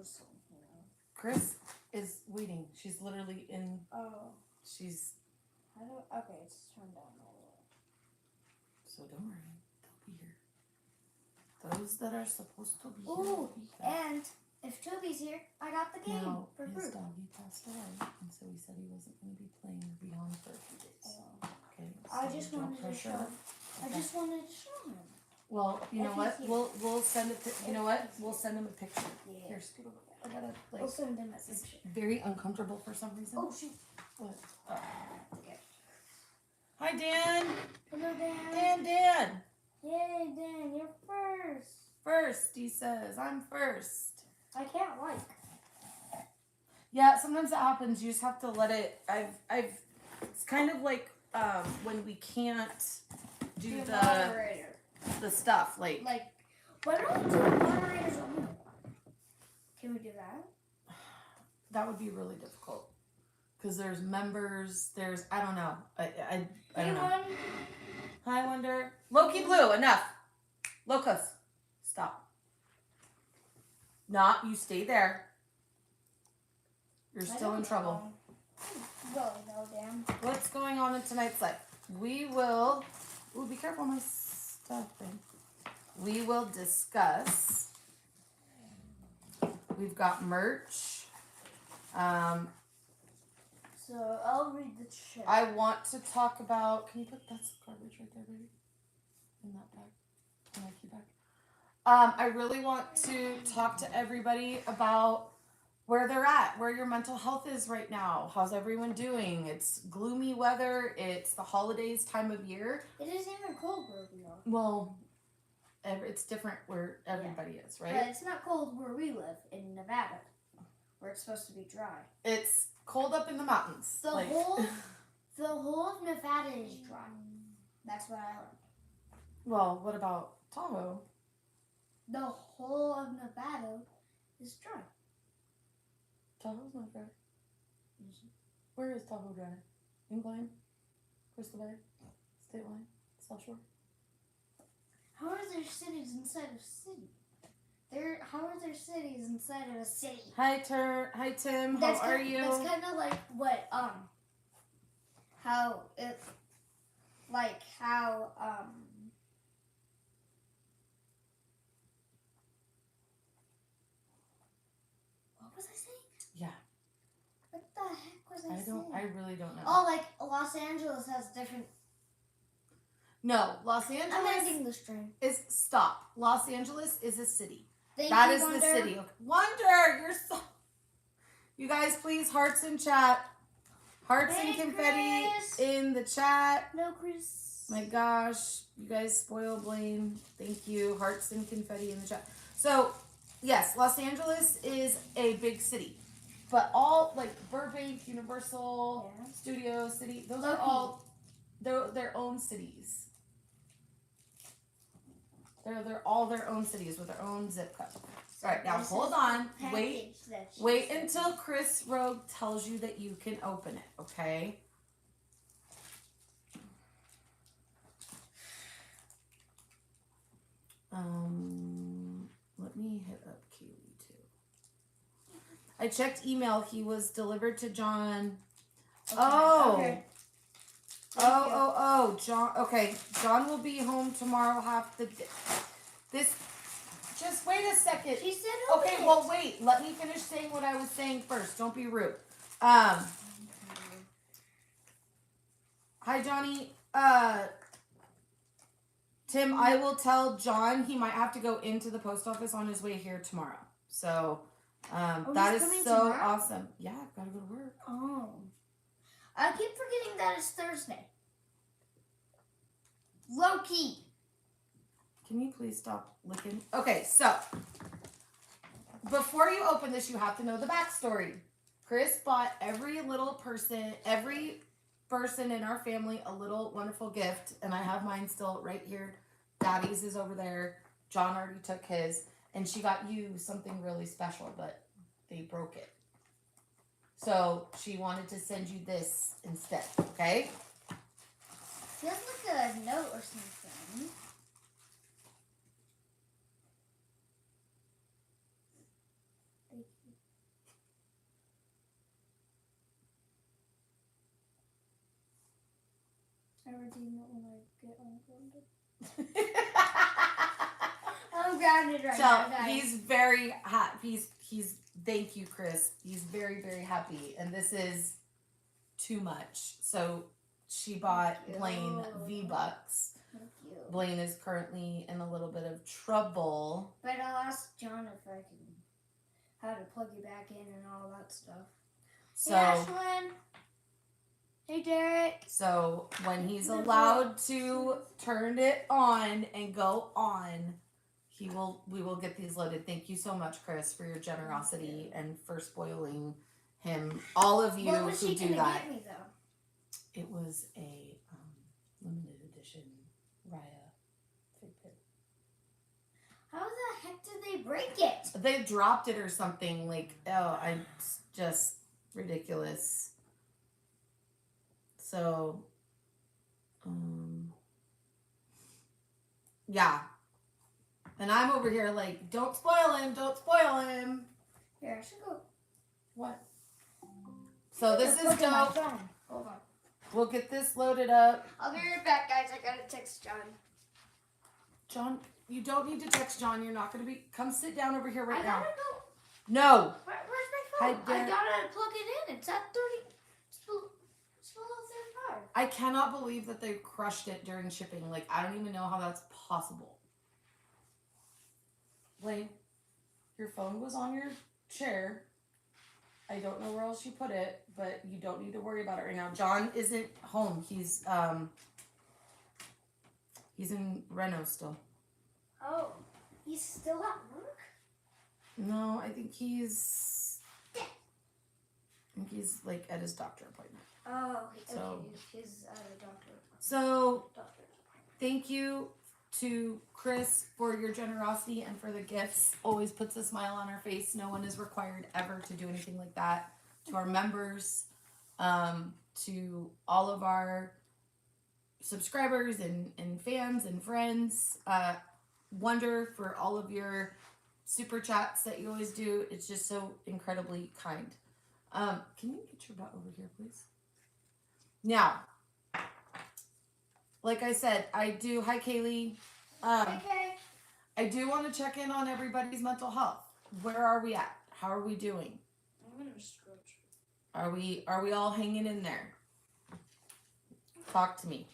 was, Chris is waiting. She's literally in. Oh. She's. Okay, it's turned down a little. So don't worry. They'll be here. Those that are supposed to be here. Ooh, Be here. and if Toby's here, I got the game Now, for his proof. doggy passed away, and so he said he wasn't going to be playing or be on for a few days. Oh. Okay. So I just don't wanted to pressure show. her. I Okay. just wanted to show him. Well, you know If what? he's here. We'll send it. You know what? We'll send him a picture. Yeah. Here, scoot over. I gotta We'll send him a This is picture. very uncomfortable for some reason. Oh shoot. What? Okay. Hi, Dan. Hello, Dan. Dan. Yay, Dan, you're first. First, he says. I'm first. I can't like. Yeah, sometimes that happens. You just have to let it. It's kind of like when we can't do You're the moderator. stuff like. Why don't we do moderators only? Can we do that? That would be really difficult because there's members. There's I don't know. I don't know. Hi, Wonder. Loki Blue. Enough. Locus. Stop. Not. You stay there. You're still in trouble. Go, Dan. What's going on in tonight's life? We will. Ooh, be careful, my stuff. Babe. We will discuss. We've got merch. So I'll read the chat. I want to talk about. Can you put that's garbage right there, baby? In that bag, in my key bag. I really want to talk to everybody about where they're at, where your mental health is right now. How's everyone doing? It's gloomy weather. It's the holidays time of year. It isn't even cold where we are. Well, it's different where everybody is, right? But it's not cold where we live in Nevada, where it's supposed to be dry. It's cold up in the mountains. The whole of Nevada is dry. That's what I learned. Well, what about Tahoe? The whole of Nevada is dry. Tahoe's not dry. Where is Tahoe dry? Incline? Crystal Bay? State Line? South Shore? How are there cities inside of city? How are there cities inside of a city? Hi, Tim. How are you? That's kind of like what how it like how what was I saying? Yeah. What the heck was I saying? I really don't know. Oh, like Los Angeles has different. No, Los Angeles. I'm ending the stream. Stop. Los Angeles is a city. That is the city. Okay. Wonder, you're so. You guys, please hearts in chat. Hearts and confetti Chris. in the chat. No, Chris. My gosh, you guys spoil Blaine. Thank you. Hearts and confetti in the chat. So, yes, Los Angeles is a big city. But all, like, Burbank, Universal, Studio City, those are all their own cities. They're all their own cities with their own zip code. All right, now hold on. Wait until Chris Rogue tells you that you can open it, okay? Let me hit up Kaylee too. I checked email. He was delivered to John. Okay. Oh. Okay. John. Okay, John will be home tomorrow half the day. Just wait a second. She said okay. Well, wait. Let me finish saying what I was saying first. Don't be rude. Hi, Johnny. Tim, I will tell John he might have to go into the post office on his way here tomorrow. So, that is so tomorrow? awesome. Yeah, I've got to go to work. Oh. I keep forgetting that it's Thursday. Low-key. Can you please stop licking? Okay, so before you open this, you have to know the backstory. Chris bought every person in our family a little wonderful gift, and I have mine still right here. Daddy's is over there. John already took his, and she got you something really special, but they broke it. So she wanted to send you this instead, okay? Feels like a note or something. Thank I redeem it when I get ungrounded. I'm grounded right now, So guys. he's very happy. He's thank you, Chris. He's very, very happy. And this is too much. So she bought Thank you. Blaine V-Bucks. Thank you. Blaine is currently in a little bit of trouble. But I'll ask John if I can, how to plug you back in and all that stuff. So, Hey, Ashlyn. Hey, Derek. so when he's allowed to turn it on and go on, we will get these loaded. Thank you so much, Chris, for your generosity and for spoiling him. All of you What was who she do gonna that. get me though? It was a limited edition Raya Figpit. How the heck did they break it? They dropped it or something. Like, just ridiculous. So, yeah. And I'm over here like, don't spoil him, don't spoil him. Here, I should go. What? So this is Look at my dope. phone. Hold on. We'll get this loaded up. I'll be right back, guys. I gotta text John. John, you don't need to text John. You're not going to be... Come sit down over here right I now. gotta go. No. Where's my phone? Hi, I Derek. gotta plug it in. It's at 30. It's below 35. I cannot believe that they crushed it during shipping. Like, I don't even know how that's possible. Blaine, your phone was on your chair. I don't know where else you put it, but you don't need to worry about it right now. John isn't home. He's in Reno still. Oh, he's still at work? No, I think he's like at his doctor appointment. Oh, okay. So- He's at a doctor. So Doctor's appointment. thank you to Chris for your generosity and for the gifts. Always puts a smile on our face. No one is required ever to do anything like that. To our members, to all of our subscribers and fans and friends. Wonder for all of your super chats that you always do. It's just so incredibly kind. Can you get your butt over here, please? Now, like I said, I do. Hi, Kaylee. Okay. I do want to check in on everybody's mental health. Where are we at? How are we doing? I'm gonna scratch. Are we all hanging in there? Talk to me.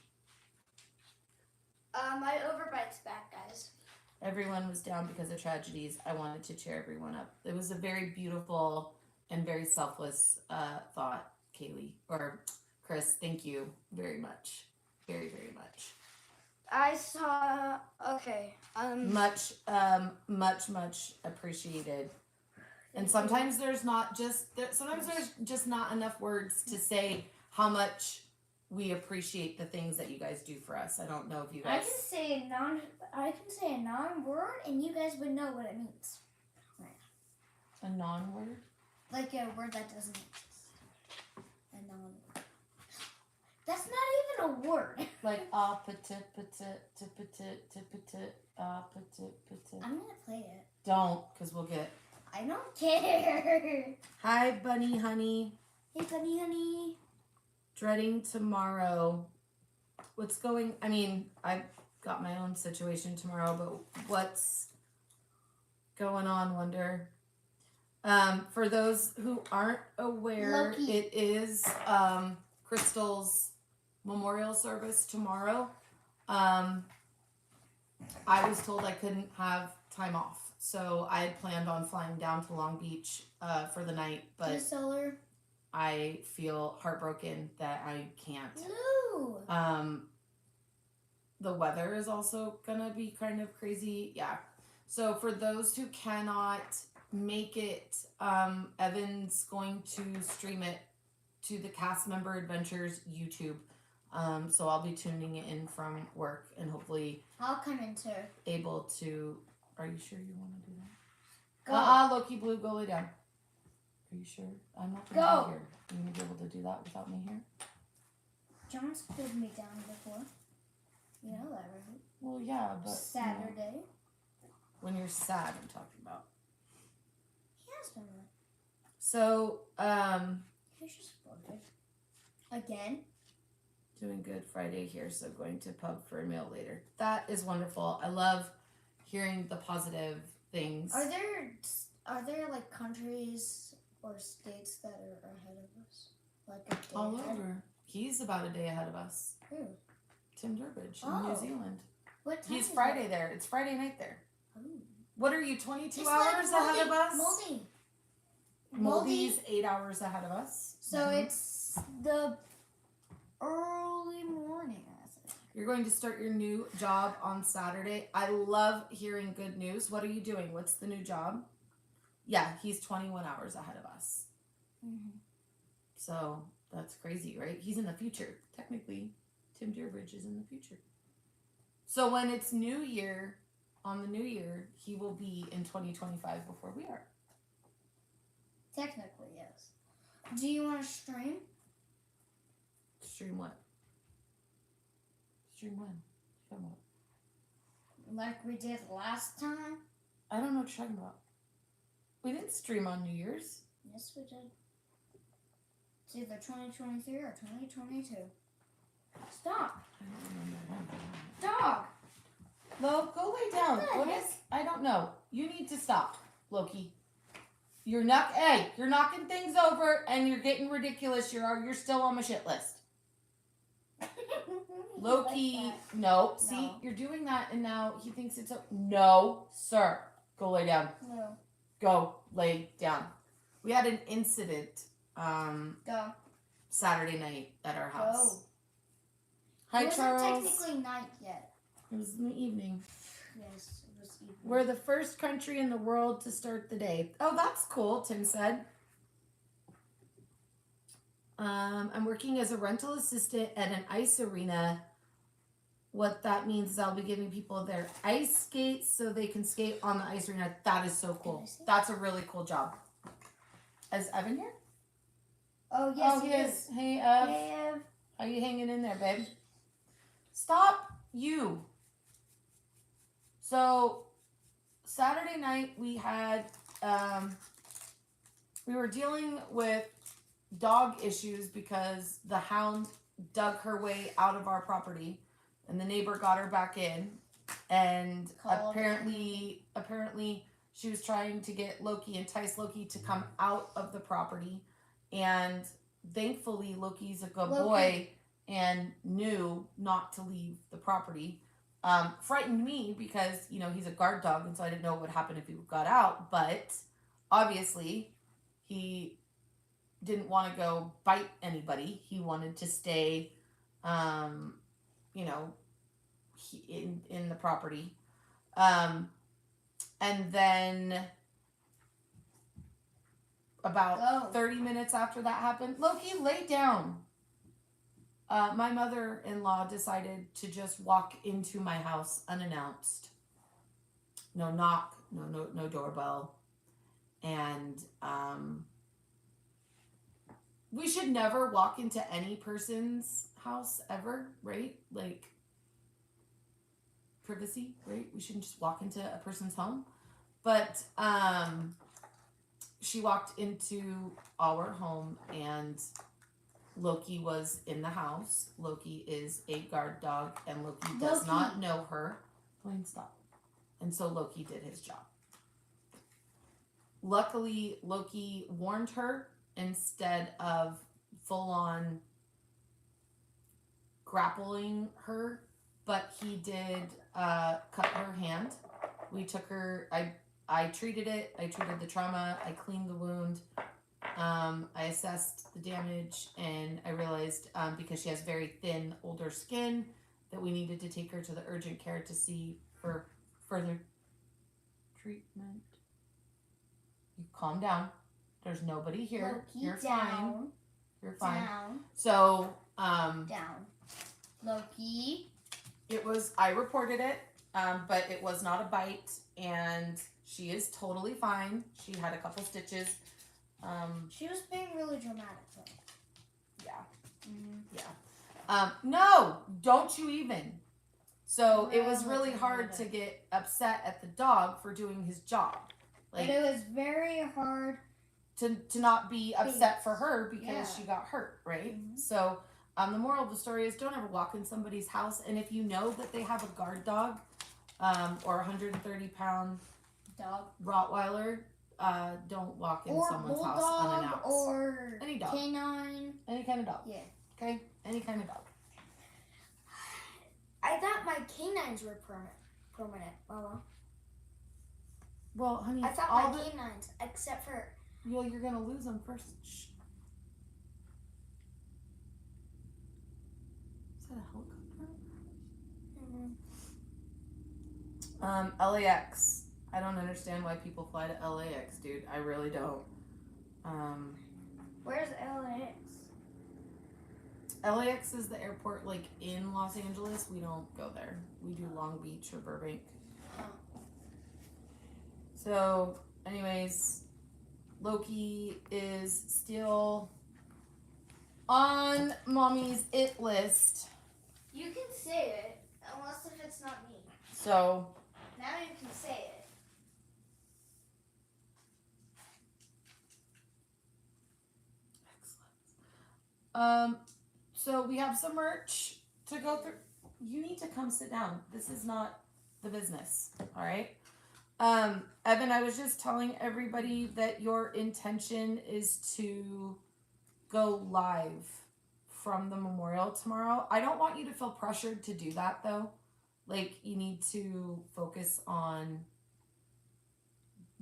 My overbite's back, guys. Everyone was down because of tragedies. I wanted to cheer everyone up. It was a very beautiful and very selfless thought, Kaylee or Chris. Thank you very much, very very much. I saw. Okay. Much appreciated. And sometimes there's not just sometimes there's just not enough words to say how much we appreciate the things that you guys do for us. I don't know if you I guys. can say a non-word, and you guys would know what it means. A non-word. Like a word that doesn't exist. A non-word. That's not even a word. Like I'm gonna play it. Don't, because we'll get. I don't care. Hi, bunny honey. Hey, bunny honey. Dreading tomorrow. What's going? I mean, I've got my own situation tomorrow, but what's going on? Wonder. For those who aren't aware, Loki. it is Crystal's memorial service tomorrow. I was told I couldn't have time off, so I had planned on flying down to Long Beach for the night, but Solar. I feel heartbroken that I can't. Blue. The weather is also gonna be kind of crazy. Yeah. So for those who cannot make it, Evan's going to stream it to the Cast Member Adventures YouTube. So I'll be tuning it in from work and hopefully I'll come in too. able to. Are you sure you want to do that? Go. Loki Blue, go lay down. Are you sure? I'm not gonna Go. be here. Are you gonna be able to do that without me here? John's pulled me down before. You know that, right? Well, yeah, but Saturday. when you're sad, I'm talking about. He has done that. So, He's just floated. Again? Doing good Friday here, so going to pub for a meal later. That is wonderful. I love hearing the positive things. Are there like countries or states that are ahead of us? Like a day All ahead? over. He's about a day ahead of us. Who? Tim Durbridge in Oh. New Zealand. What time He's is Friday it? there. It's Friday night there. Ooh. What are you, 22 It's hours like ahead of us? Moldy's 8 hours ahead of us. So it's the early morning. You're going to start your new job on Saturday. I love hearing good news. What are you doing? What's the new job? Yeah, he's 21 hours ahead of us. Mm-hmm. So that's crazy, right? He's in the future. Technically, Tim Durbridge is in the future. So when it's New Year, on the New Year, he will be in 2025 before we are. Technically, yes. Do you want to stream? Stream what? Stream when? Stream what? Like we did last time? I don't know what you're talking about. We didn't stream on New Year's. Yes, we did. It's either 2023 or 2022. Stop. I don't remember. Dog. Lo, go lay down. What the heck? I don't know. You need to stop, Loki. You're knocking things over and you're getting ridiculous. You're still on my shit list. Loki, Like no. See, you're doing that and now he thinks it's no, sir. Go lay down. No. Go lay down. We had an incident Go. Saturday night at our house. Go. Hi, It wasn't Charles. technically night yet. It was in the evening. Yes, it was evening. We're the first country in the world to start the day. Oh, that's cool, Tim said. I'm working as a rental assistant at an ice arena. What that means is I'll be giving people their ice skates so they can skate on the ice arena. That is so cool. That's a really cool job. Is Evan here? Oh, yes, Oh, he he is. is. Hey, Ev. Hey, Ev. How you hanging in there, babe? Stop you. So Saturday night we had we were dealing with dog issues because the hound dug her way out of our property and the neighbor got her back in and apparently she was trying to get entice Loki to come out of the property, and thankfully Loki's a good boy and knew not to leave the property. Frightened me because, he's a guard dog, and so I didn't know what would happen if he got out, but obviously he didn't want to go bite anybody. He wanted to stay, in the property. And then about 30 minutes after that happened, Loki, lay down. My mother-in-law decided to just walk into my house unannounced. No knock, no doorbell. And we should never walk into any person's house ever, right? Like privacy, right? We shouldn't just walk into a person's home. But she walked into our home and Loki was in the house. Loki is a guard dog and Loki does not know her. Blaine, stop. And so Loki did his job. Luckily, Loki warned her instead of full-on grappling her, but he did cut her hand. We took her, I treated it, I treated the trauma, I cleaned the wound, I assessed the damage, and I realized because she has very thin, older skin, that we needed to take her to the urgent care to see for further treatment. You calm down. There's nobody here. Loki, You're down. fine. You're fine. Down. So, down. Loki. I reported it, but it was not a bite, and she is totally fine. She had a couple stitches. She was being really dramatic, though. Yeah. Mm-hmm. Yeah. No, don't you even. So it was Really really hard to get upset at the dog for doing his job. Like, but it was very hard to not be upset for her because Yeah. she got hurt, right? Mhm. So The moral of the story is don't ever walk in somebody's house, and if you know that they have a guard dog, or 130-pound Dog. Rottweiler, don't walk in Or someone's house bulldog unannounced. or Any dog. canine. Any kind of dog. Yeah. Okay? Any kind of dog. I thought my canines were permanent, Mama. Well, honey, I thought all my the canines, except for you're gonna lose them first. Shh. Is that a helicopter? LAX. I don't understand why people fly to LAX, dude. I really don't. Where's LAX? LAX is the airport, like, in Los Angeles. We don't go there. We do Long Beach or Burbank. So, anyways, Loki is still on Mommy's it list. You can say it, unless if it's not me. So, Now you can say it. So we have some merch to go through. You need to come sit down. This is not the business, all right? Evan, I was just telling everybody that your intention is to go live from the memorial tomorrow. I don't want you to feel pressured to do that, though. Like, you need to focus on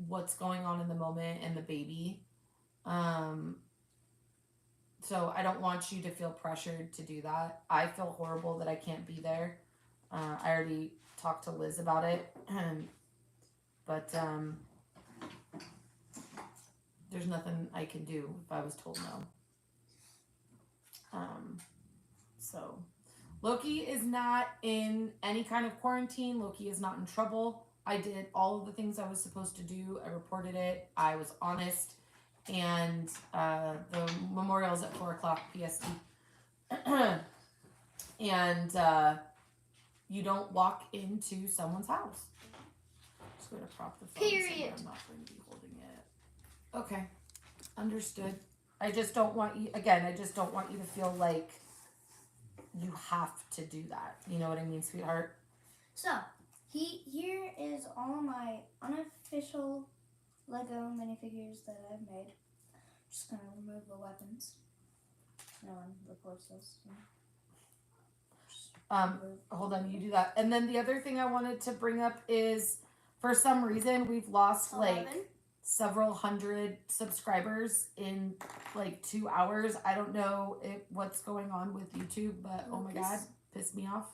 what's going on in the moment and the baby. So I don't want you to feel pressured to do that. I feel horrible that I can't be there. I already talked to Liz about it. But there's nothing I can do if I was told no. So Loki is not in any kind of quarantine. Loki is not in trouble. I did all of the things I was supposed to do. I reported it. I was honest. And the memorial's at 4:00 PST. And you don't walk into someone's house. Just going to prop the phone. Period. I'm not going to be holding it. Okay. Understood. I just don't want you, again, I just don't want you to feel like you have to do that. You know what I mean, sweetheart? So, here is all my unofficial Lego minifigures that I've made. Just gonna remove the weapons. No one reports this. Hold on, you do that. And then the other thing I wanted to bring up is, for some reason, we've lost 11. like several hundred subscribers in like 2 hours. I don't know what's going on with YouTube, but oh my god, pissed me off.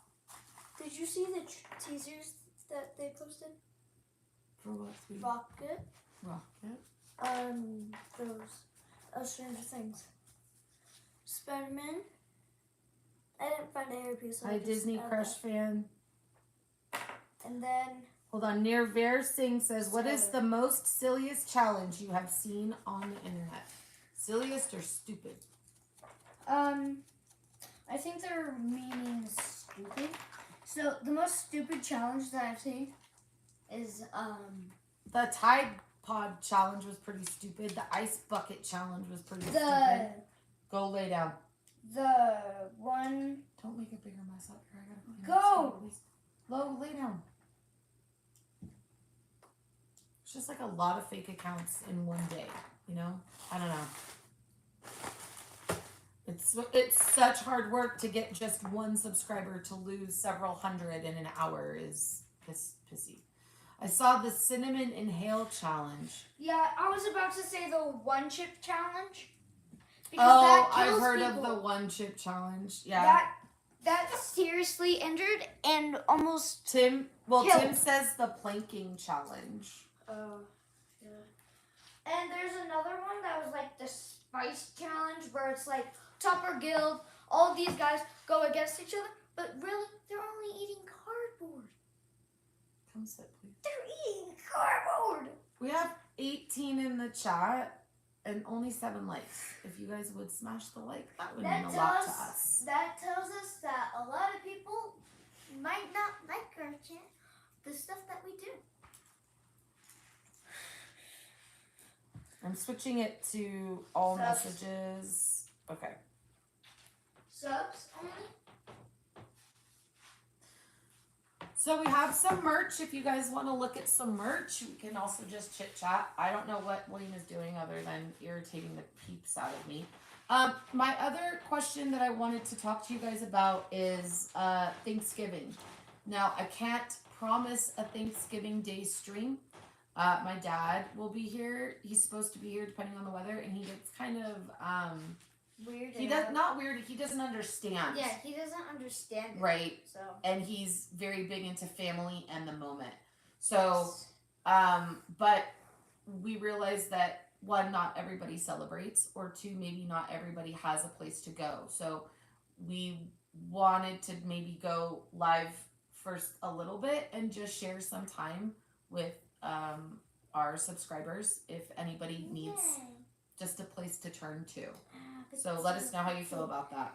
Did you see the teasers that they posted? For what? Rocket. Those Stranger Things. Spider-Man. I didn't find a hairpiece. So Hi, Disney Crush fan. And then Hold on. Near Ver Singh says, what is the most silliest challenge you have seen on the internet? Silliest or stupid? I think they're meaning stupid. So the most stupid challenge that I've seen is the Tide Pod challenge was pretty stupid. The Ice Bucket challenge was pretty stupid. Go lay down. The one. Don't make a bigger mess up here. I gotta clean Go. up. Lo, lay down. It's just like a lot of fake accounts in one day. You know? I don't know. It's such hard work to get just one subscriber. To lose several hundred in an hour is pissy. I saw the cinnamon inhale challenge. Yeah, I was about to say the one chip challenge. I've heard of the one chip challenge. Yeah. That seriously injured and almost Tim killed. Tim says the planking challenge. Oh, yeah. And there's another one that was like the spice challenge where it's like Tupper Guild, all these guys go against each other, but really they're only eating cardboard. Come sit, please. They're eating cardboard. We have 18 in the chat and only 7 likes. If you guys would smash the like, that would mean a lot to us. That tells us that a lot of people might not like our channel, the stuff that we do. I'm switching it to all messages. Okay. subs only. So we have some merch. If you guys want to look at some merch, we can also just chit chat. I don't know what Blaine is doing other than irritating the peeps out of me. My other question that I wanted to talk to you guys about is Thanksgiving. Now, I can't promise a Thanksgiving Day stream. My dad will be here. He's supposed to be here depending on the weather, and he gets kind of Weird. he does not weird. He doesn't understand. Yeah, he doesn't understand it. Right. So. And he's very big into family and the moment. So, but we realize that one, not everybody celebrates, or two, maybe not everybody has a place to go. So we wanted to maybe go live first a little bit and just share some time with our subscribers if anybody needs just a place to turn to. So let us know how you feel about that.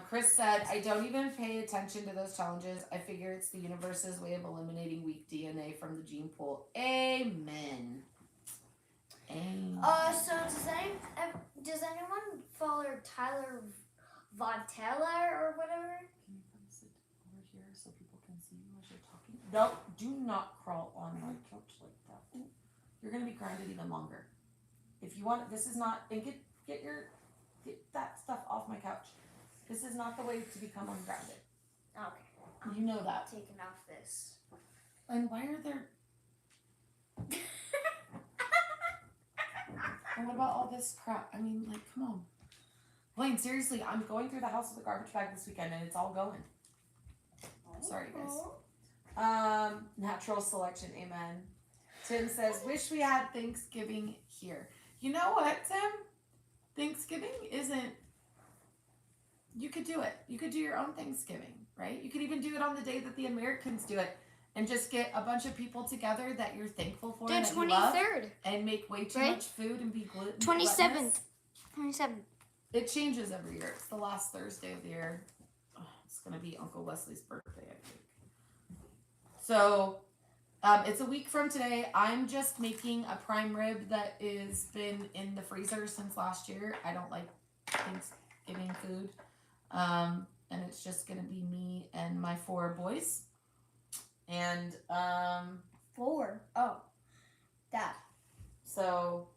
Chris said, I don't even pay attention to those challenges. I figure it's the universe's way of eliminating weak DNA from the gene pool. Amen. Amen. So does anyone follow Tyler Vontella or whatever? Can you come sit over here so people can see you as you're talking? No, do not crawl on my couch like that. Ooh, you're gonna be grounded even longer. If you want, this is not. And get that stuff off my couch. This is not the way to become ungrounded. Okay. You know that. Taking off this. And why are there? And what about all this crap? I mean, like, come on. Blaine, seriously, I'm going through the house with a garbage bag this weekend and it's all going. Sorry, guys. Natural selection, amen. Tim says, wish we had Thanksgiving here. You know what, Tim? Thanksgiving isn't, you could do it. You could do your own Thanksgiving, right? You could even do it on the day that the Americans do it and just get a bunch of people together that you're thankful for and that you love, and make way too much food and be gluten. 27th. It changes every year. It's the last Thursday of the year. Oh, it's going to be Uncle Wesley's birthday, I think. So, it's a week from today. I'm just making a prime rib that is been in the freezer since last year. I don't like Thanksgiving food. And it's just going to be me and my 4 boys. And, 4. Oh. Dad. So.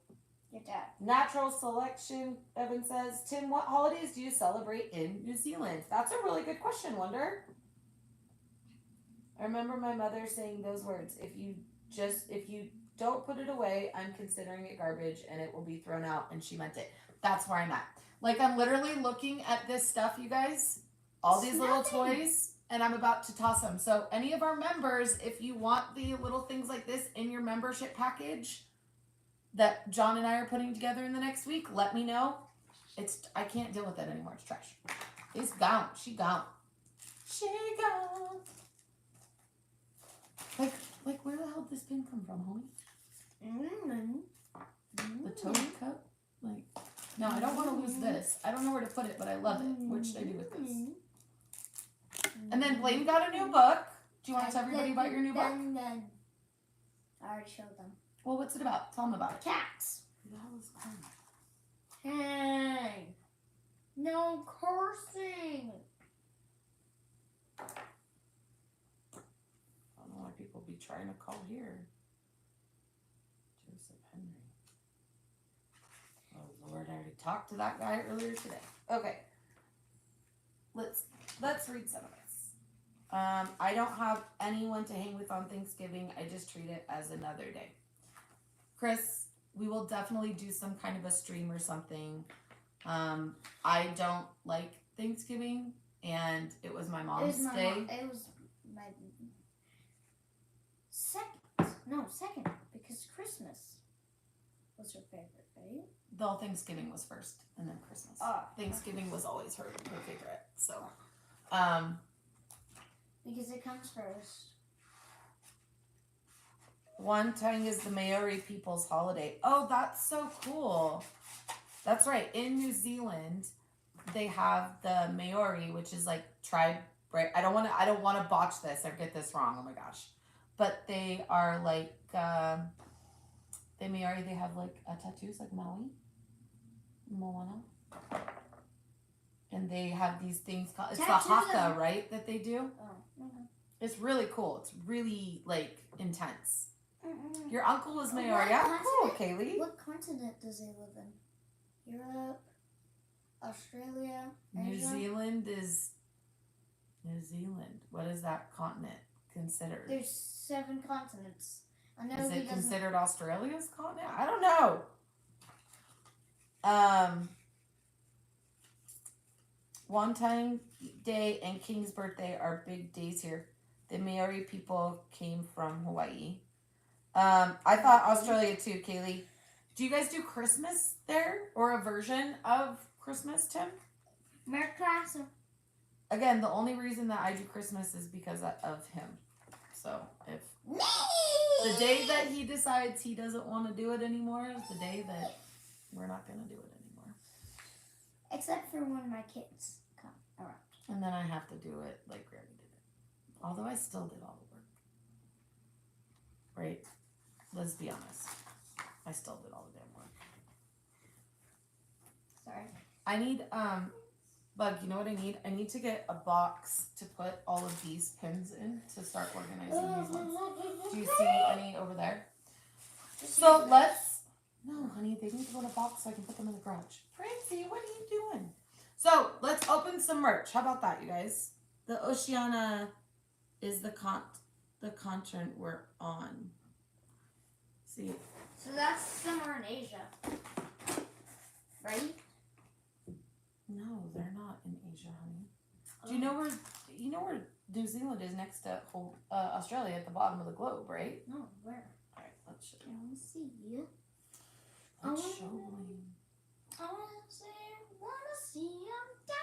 Your dad. Natural selection, Evan says. Tim, what holidays do you celebrate in New Zealand? That's a really good question, Wonder. I remember my mother saying those words. If you don't put it away, I'm considering it garbage and it will be thrown out. And she meant it. That's where I'm at. Like, I'm literally looking at this stuff, you guys. All these little toys. And I'm about to toss them. So any of our members, if you want the little things like this in your membership package that John and I are putting together in the next week, let me know. I can't deal with it anymore. It's trash. It's gone. She gone. She gone. Like where the hell did this pin come from, homie? The toad cup? Like, no, I don't want to lose this. I don't know where to put it, but I love it. What should I do with this? And then Blaine got a new book. Do you want to tell everybody about your new book? I already showed them. Well, what's it about? Tell them about it. Cats. That was fun. Hey. No cursing. I don't know why people be trying to call here. Joseph Henry. Oh Lord, I already talked to that guy earlier today. Okay. Let's read some of this. I don't have anyone to hang with on Thanksgiving. I just treat it as another day. Chris, we will definitely do some kind of a stream or something. I don't like Thanksgiving, and it was my mom's day. It was my second, because Christmas was her favorite, right? Though Thanksgiving was first, and then Christmas. Thanksgiving was always her favorite. So, because it comes first. One tongue is the Maori people's holiday. Oh, that's so cool. That's right. In New Zealand, they have the Maori, which is like tribe, right? I don't want to botch this or get this wrong. Oh my gosh. But they are like, the Maori, they have like tattoos like Maui, Moana. and they have these things called, it's the Tattoo haka, them. right, that they do. Oh. It's really cool. It's really like intense. Mm-mm. Your uncle was What Mayor. Yeah, cool, continent? Kaylee. What continent does he live in? Europe, Australia, New Asia? Zealand is New Zealand. What is that continent considered? There's 7 continents. I know Is he it doesn't. considered Australia's continent? I don't know. Wonton Day and King's birthday are big days here. The Maori people came from Hawaii. I thought Australia too, Kaylee. Do you guys do Christmas there or a version of Christmas, Tim? Merry Christmas. Again, the only reason that I do Christmas is because of him. So if the day that he decides he doesn't want to do it anymore is the day that we're not going to do it anymore. Except for when my kids come around. And then I have to do it like Granny did it. Although I still did all the work. Right? Let's be honest. I still did all the damn work. Sorry. I need, Bug, you know what I need? I need to get a box to put all of these pins in to start organizing these ones. Do you see any over there? So let's, no honey, they need to go in a box so I can put them in the garage. Francie, what are you doing? So let's open some merch. How about that, you guys? The Oceania is the continent we're on. See? So that's somewhere in Asia. Right? No, they're not in Asia, honey. Do you know where New Zealand is next to Australia at the bottom of the globe, right? No, where? All right, let's show I you. want to see. Let's wanna show know. you. I want to see him dancing.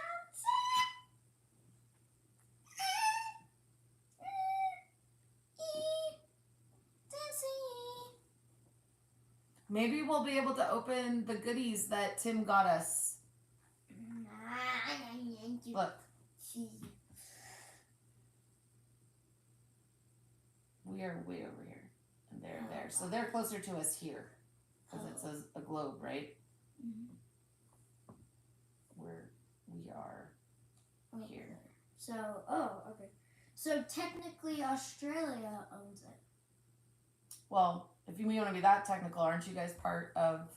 Maybe we'll be able to open the goodies that Tim got us. Look, we are way over here, and they're there. So they're closer to us here, because it says a globe, right? We are here. So, okay. So technically Australia owns it. Well, if you want to be that technical, aren't you guys part of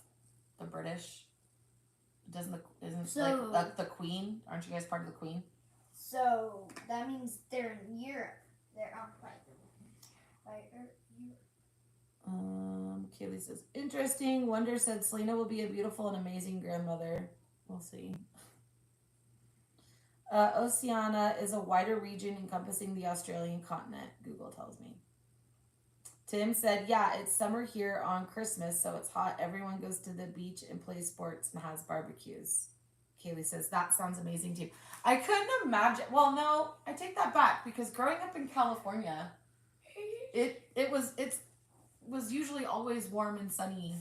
the British? Isn't So- like the Queen? Aren't you guys part of the Queen? So that means they're in Europe. They're on Europe. Kaylee says, interesting. Wonder said Selena will be a beautiful and amazing grandmother. We'll see. Oceania is a wider region encompassing the Australian continent, Google tells me. Tim said, yeah, it's summer here on Christmas, so it's hot. Everyone goes to the beach and plays sports and has barbecues. Kaylee says, that sounds amazing too. I couldn't imagine. Well, no, I take that back because growing up in California, it was usually always warm and sunny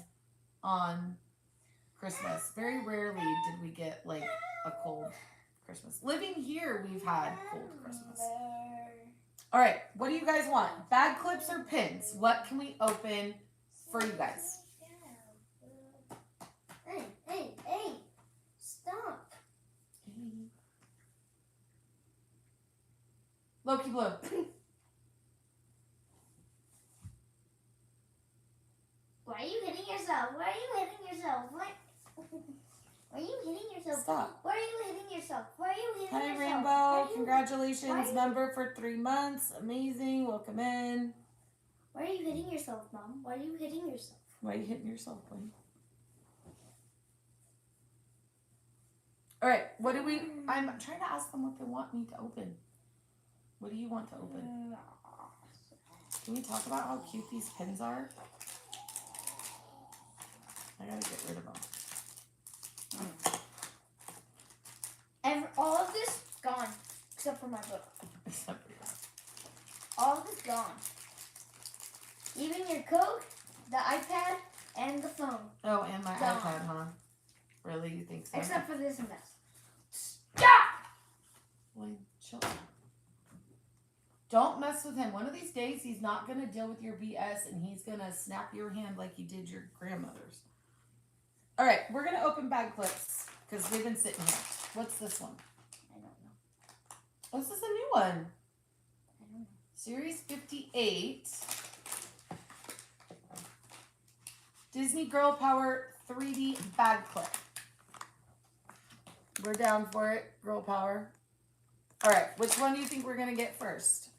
on Christmas. Very rarely did we get like a cold Christmas. Living here, we've had cold Christmas. All right, what do you guys want? Bag clips or pins? What can we open for you guys? Hey, stop. Loki Blue. Why are you hitting yourself? Why are you hitting yourself? What? Why are you hitting yourself? Stop. Why are you hitting yourself? Why are you hitting Hi, yourself? Rainbow. Why are Congratulations, you- member for 3 months. Amazing. Welcome in. Why are you hitting yourself, Mom? Why are you hitting yourself? Why are you hitting yourself, buddy? All right. What do we... I'm trying to ask them what they want me to open. What do you want to open? Can we talk about how cute these pins are? I gotta get rid of them. All of this gone, except for my book. Except for that. All of it's gone. Even your Coke, the iPad, and the phone. Oh, and my Gone. iPad, huh? Really? You think so? Except for this mess. Stop! Wait, chill. Don't mess with him. One of these days, he's not going to deal with your BS, and he's going to snap your hand like he did your grandmother's. All right, we're going to open bag clips because they've been sitting here. What's this one? I don't know. Oh, this is a new one. I don't know. Series 58. Disney Girl Power 3D bag clip. We're down for it. Girl Power. All right. Which one do you think we're going to get first?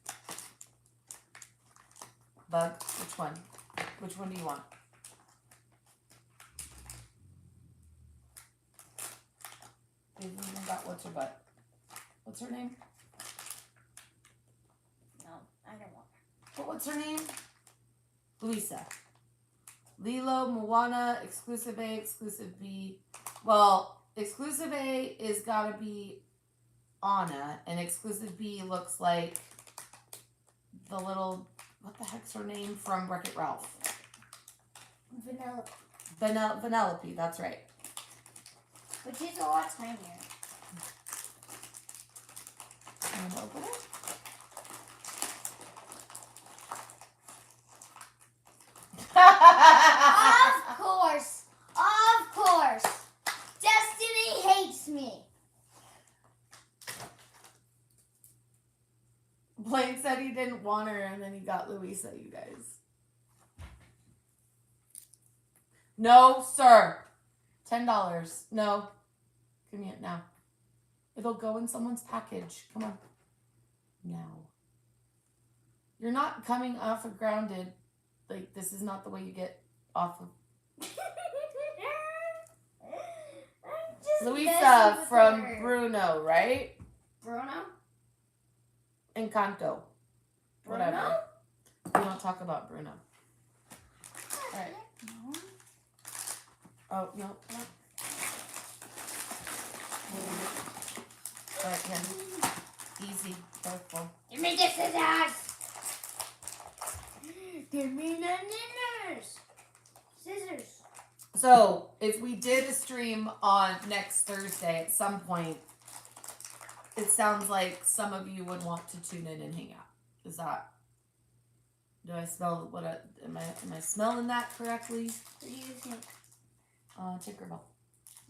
Bug. Which one? Which one do you want? They've even got what's her butt. What's her name? No, I don't want her. But what's her name? Luisa. Lilo, Moana, Exclusive A, Exclusive B. Well, Exclusive A is gotta be Anna, and Exclusive B looks like the little, what the heck's her name from Wreck-It Ralph? Vanellope, that's right. But she's a lot tinier. And open it. Of course. Of course. Destiny hates me. Blaine said he didn't want her, and then he got Luisa, you guys. No, sir. $10. No. Give me it now. It'll go in someone's package. Come on. Now. You're not coming off of grounded. Like, this is not the way you get off of. Luisa from Bruno, right? Bruno? Encanto. Whatever. We don't talk about Bruno. Alright. No. Oh, no. Alright, Ken. Easy. Careful. Give me the scissors. Give me the scissors. So, if we did a stream on next Thursday at some point, it sounds like some of you would want to tune in and hang out. Is that? Do I smell what? Am I smelling that correctly? What do you think? Tinkerbell.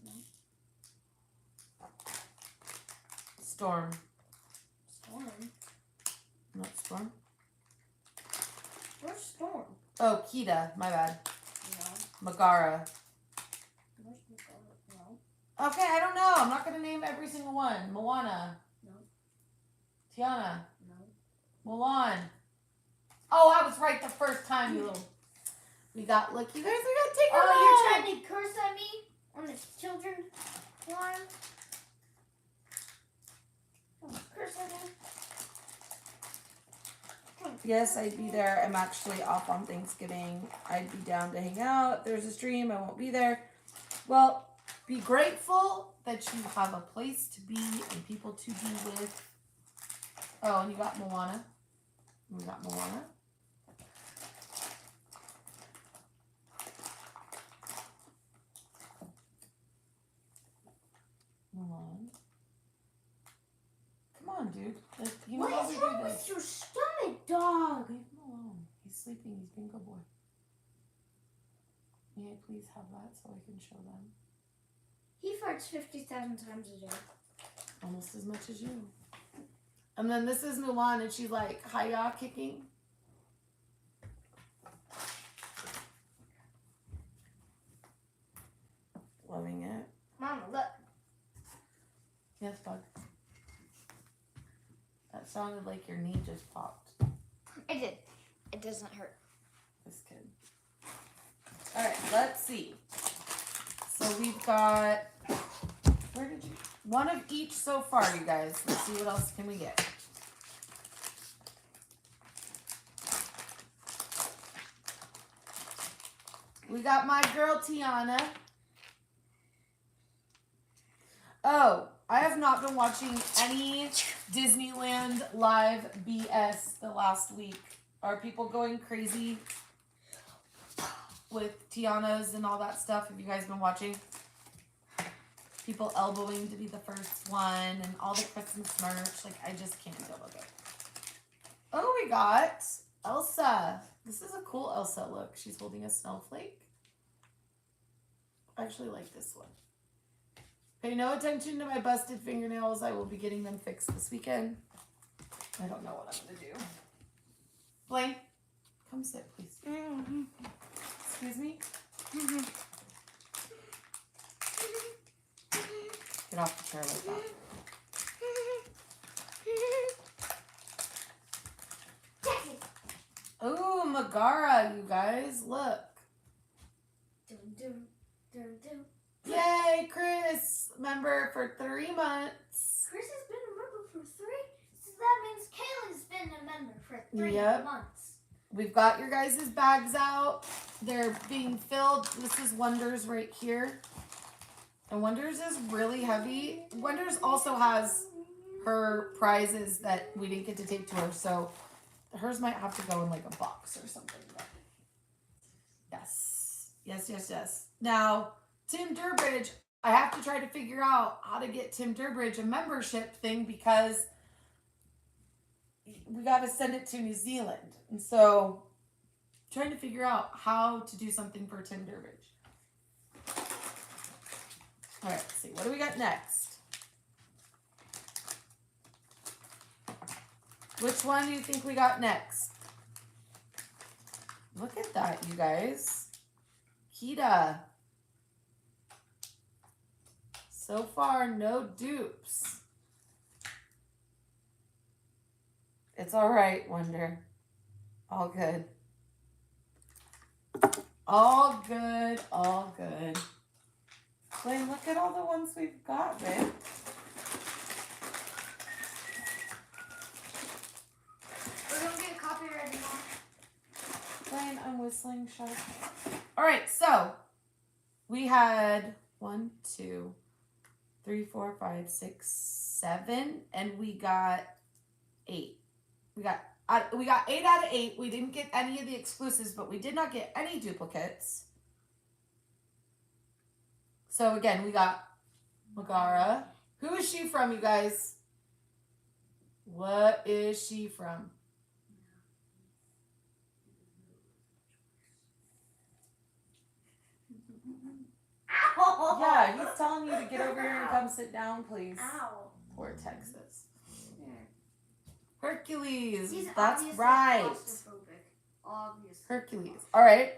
No. Storm. Storm. Not Storm. Where's Storm? Oh, Kita. My bad. No. Megara. Where's Megara? No. Okay, I don't know. I'm not gonna name every single one. Moana. No. Tiana. No. Mulan. Oh, I was right the first time, you little. We got, look, you guys, we got Tinkerbell. Oh, you're trying to curse at me on the children line? Curse at me? Yes, I'd be there. I'm actually off on Thanksgiving. I'd be down to hang out. There's a stream. I won't be there. Well, be grateful that you have a place to be and people to be with. Oh, and you got Moana. We got Moana. Mulan. Come on, dude. Like, you know how What we is do wrong this. with your stomach, dog? Leave him alone. He's sleeping. He's being a good boy. May I please have that so I can show them? He farts 50,000 times a day. Almost as much as you. And then this is Mulan, and she's like, hiya, kicking. Loving it. Mama, look. Yes, bug. That sounded like your knee just popped. It did. It doesn't hurt. This kid. Alright, let's see. So we've got, where did you, one of each so far, you guys. Let's see what else can we get. We got my girl Tiana. Oh, I have not been watching any Disneyland live BS the last week. Are people going crazy with Tiana's and all that stuff? Have you guys been watching? People elbowing to be the first one and all the Christmas merch. Like, I just can't deal with it. Oh, we got Elsa. This is a cool Elsa look. She's holding a snowflake. I actually like this one. Pay no attention to my busted fingernails. I will be getting them fixed this weekend. I don't know what I'm going to do. Blaine, come sit, please. Excuse me? Get off the chair like that. Oh, Megara, you guys. Look. Yay, Chris. Member for 3 months. Chris has been a member for 3? So that means Kaylee's been a member for 3 Yep. months. We've got your guys' bags out. They're being filled. This is Wonders right here. And Wonders is really heavy. Wonders also has her prizes that we didn't get to take to her. So hers might have to go in like a box or something. But yes. Yes. Now, Tim Durbridge, I have to try to figure out how to get Tim Durbridge a membership thing because we got to send it to New Zealand. And so, trying to figure out how to do something for Tim Durbridge. All right, let's see. What do we got next? Which one do you think we got next? Look at that, you guys. Kita. So far, no dupes. It's all right, Wonder. All good. All good, all good. Blaine, look at all the ones we've got, babe. We're going to get copyrighted now. Blaine, I'm whistling. Shut up. All right, so we had 1, 2, 3, 4, 5, 6, 7, and we got 8. We got 8 out of 8. We didn't get any of the exclusives, but we did not get any duplicates. So again, we got Megara. Who is she from, you guys? What is she from? Ow! Yeah, he's telling you to get over here and come sit down, please. Ow. Poor Texas. Hercules. He's That's obviously right. claustrophobic. Obviously. Hercules. All right.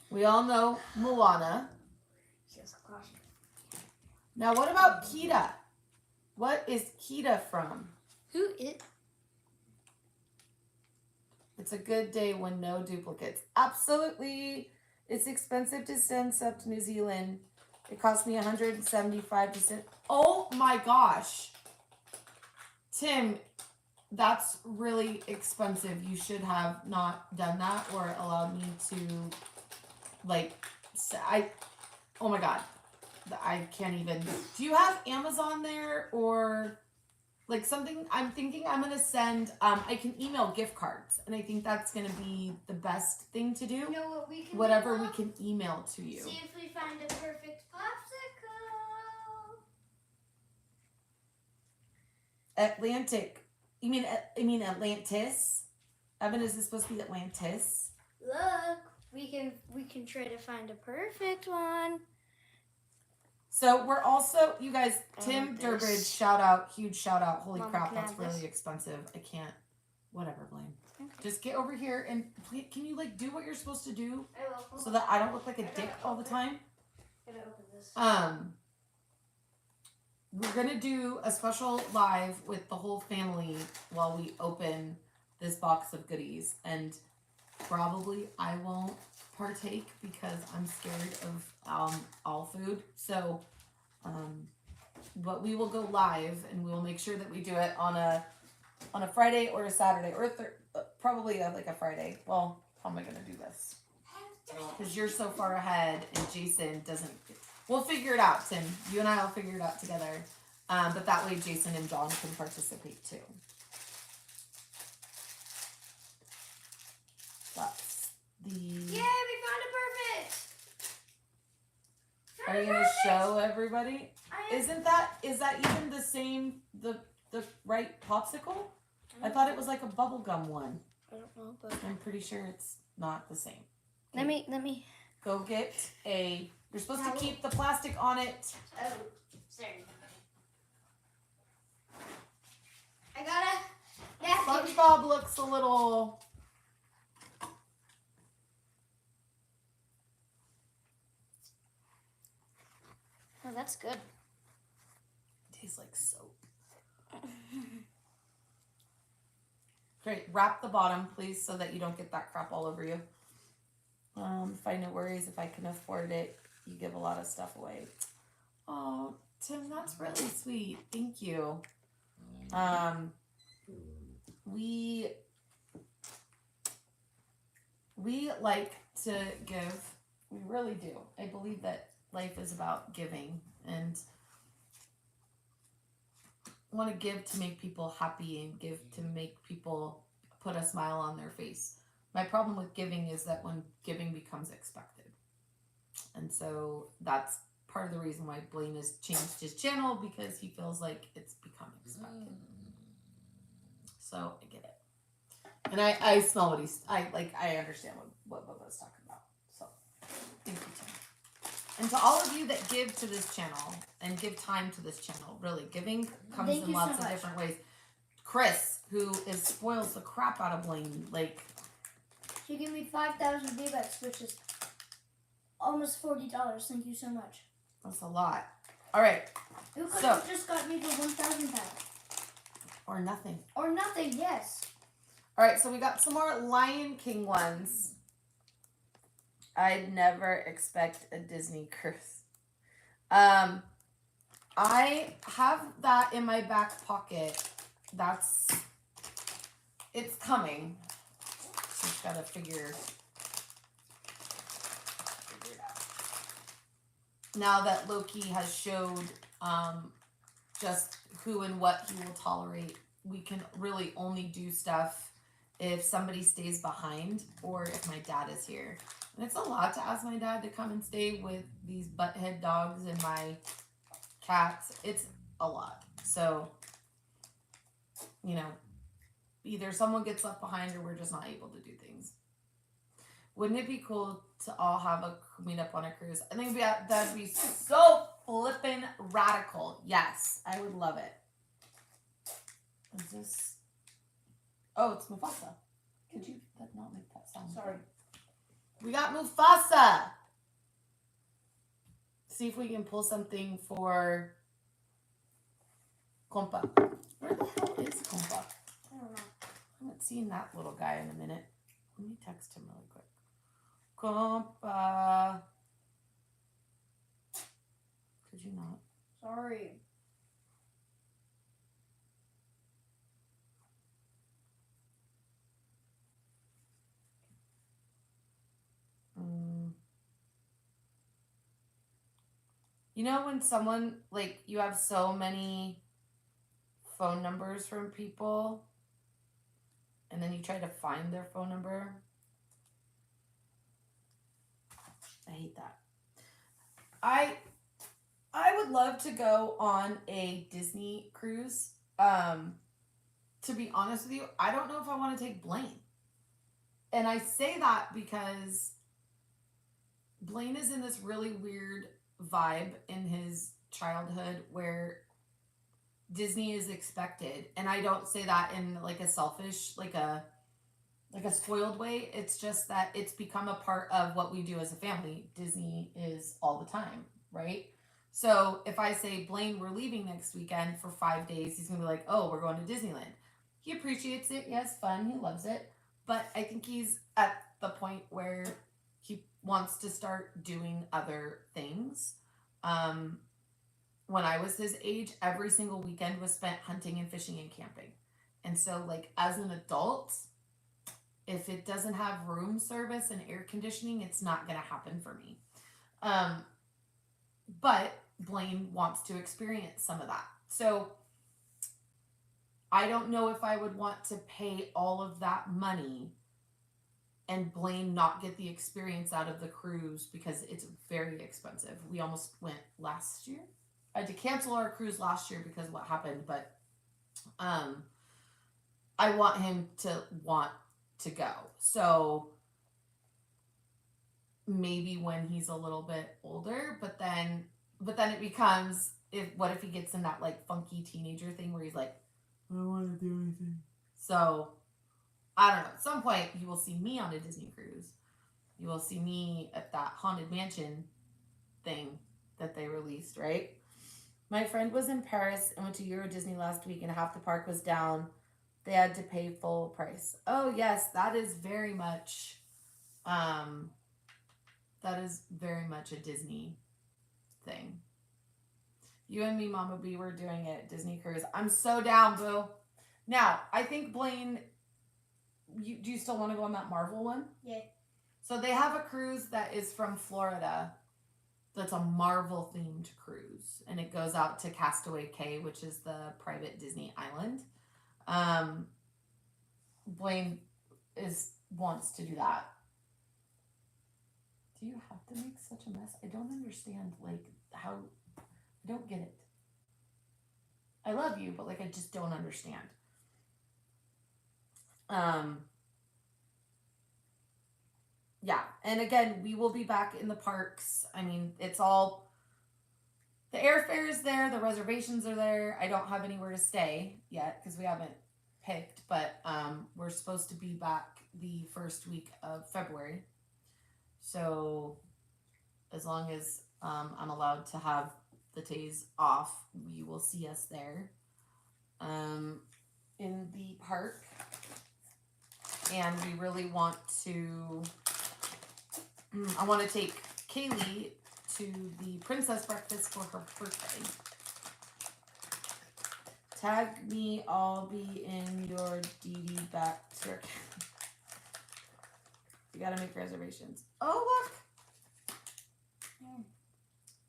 We all know Moana. He has claustrophobia. Now, what about Kita? What is Kita from? Who is? It's a good day when no duplicates. Absolutely. It's expensive to send stuff to New Zealand. It cost me $175 to send. Oh my gosh. Tim, that's really expensive. You should have not done that or allowed me to, oh my God. I can't even. Do you have Amazon there or like something? I'm thinking I'm going to send, I can email gift cards. And I think that's going to be the best thing to do. You know what we can Whatever do? we can email to you. See if we find a perfect popsicle. Atlantic. You mean Atlantis? Evan, is this supposed to be Atlantis? Look, we can try to find a perfect one. So we're also, you guys, Tim want Durbridge, this. huge shout out. Holy Mama, crap, can I that's have really this? expensive. I can't, whatever, Blaine. Okay. Just get over here and can you do what you're supposed to do I will. so that I don't look like a dick all the time? I'm gonna open this. We're gonna do a special live with the whole family while we open this box of goodies, and probably I won't partake because I'm scared of all food. So, but we will go live, and we will make sure that we do it on a Friday or a Saturday or probably like a Friday. Well, how am I gonna do this? Because you're so far ahead, and Jason doesn't. We'll figure it out, Tim. You and I will figure it out together. But that way Jason and John can participate too. That's the... Yay, we found a perfect! Are you going to show everybody? I am. Is that even the same, the right popsicle? I thought it was like a bubblegum one. I don't know, but I'm pretty sure it's not the same. let me. Go get a You're supposed Towel. to keep the plastic on it. Oh, sorry. I got a napkin. SpongeBob looks a little... Oh, that's good. Tastes like soap. Great. Wrap the bottom, please, so that you don't get that crap all over you. If I no worries, if I can afford it, you give a lot of stuff away. Oh, Tim, that's really sweet. Thank you. We like to give. We really do. I believe that life is about giving, and want to give to make people happy and give to make people put a smile on their face. My problem with giving is that when giving becomes expected. And so that's part of the reason why Blaine has changed his channel, because he feels like it's become expected. So I get it. And I smell what I understand what Bubba's talking about. So thank you, Tim. And to all of you that give to this channel and give time to this channel, really, giving comes Thank in you lots so of much. different ways. Chris, who spoils the crap out of Blaine, like, She gave me 5,000 V-Bucks, which is almost $40. Thank you so much. that's a lot. All right, You could So- have just got me the 1,000 pack. or nothing. Or nothing, yes. All right, so we got some more Lion King ones. I'd never expect a Disney cruise. I have that in my back pocket. It's coming. Just gotta figure it out. Now that Loki has showed just who and what he will tolerate, we can really only do stuff if somebody stays behind or if my dad is here. And it's a lot to ask my dad to come and stay with these butthead dogs and my cats. It's a lot. So, either someone gets left behind or we're just not able to do things. Wouldn't it be cool to all have a meet up on a cruise? I think that'd be so flippin' radical. Yes, I would love it. Is this? Oh, it's Mufasa. Could you not make that sound? Sorry. We got Mufasa. See if we can pull something for Compa. Where the hell is Compa? I don't know. I haven't seen that little guy in a minute. Let me text him really quick. Compa. Could you not? Sorry. You know when someone, you have so many phone numbers from people and then you try to find their phone number? I hate that. I would love to go on a Disney cruise. To be honest with you, I don't know if I want to take Blaine. And I say that because Blaine is in this really weird vibe in his childhood where Disney is expected. And I don't say that in a selfish, a spoiled way. It's just that it's become a part of what we do as a family. Disney is all the time, right? So if I say, Blaine, we're leaving next weekend for 5 days, he's going to be like, oh, we're going to Disneyland. He appreciates it. Yes, fun. He loves it. But I think he's at the point where he wants to start doing other things. When I was his age, every single weekend was spent hunting and fishing and camping. And so, as an adult, if it doesn't have room service and air conditioning, it's not going to happen for me. But Blaine wants to experience some of that. So I don't know if I would want to pay all of that money and Blaine not get the experience out of the cruise because it's very expensive. We almost went last year. I had to cancel our cruise last year because of what happened, but I want him to want to go. So maybe when he's a little bit older, but then it becomes, what if he gets in that like funky teenager thing where he's like, I don't want to do anything. So I don't know. At some point, you will see me on a Disney cruise. You will see me at that Haunted Mansion thing that they released, right? My friend was in Paris and went to Euro Disney last week, and half the park was down. They had to pay full price. Oh yes, that is very much, a Disney thing. You and me, Mama B, were doing it, Disney cruise. I'm so down, boo. Now, I think Blaine, do you still want to go on that Marvel one? Yeah. So they have a cruise that is from Florida that's a Marvel themed cruise, and it goes out to Castaway Cay, which is the private Disney island. Blaine wants to do that. Do you have to make such a mess? I don't understand, like, how, I don't get it. I love you, but like I just don't understand. Yeah, and again, we will be back in the parks. I mean, it's all, the airfare is there, the reservations are there. I don't have anywhere to stay yet because we haven't picked, but we're supposed to be back the first week of February. So as long as I'm allowed to have the days off, you will see us there in the park. And we really want to, I want to take Kaylee to the princess breakfast for her birthday. Tag me, I'll be in your DD back to your You gotta make reservations. Oh, look!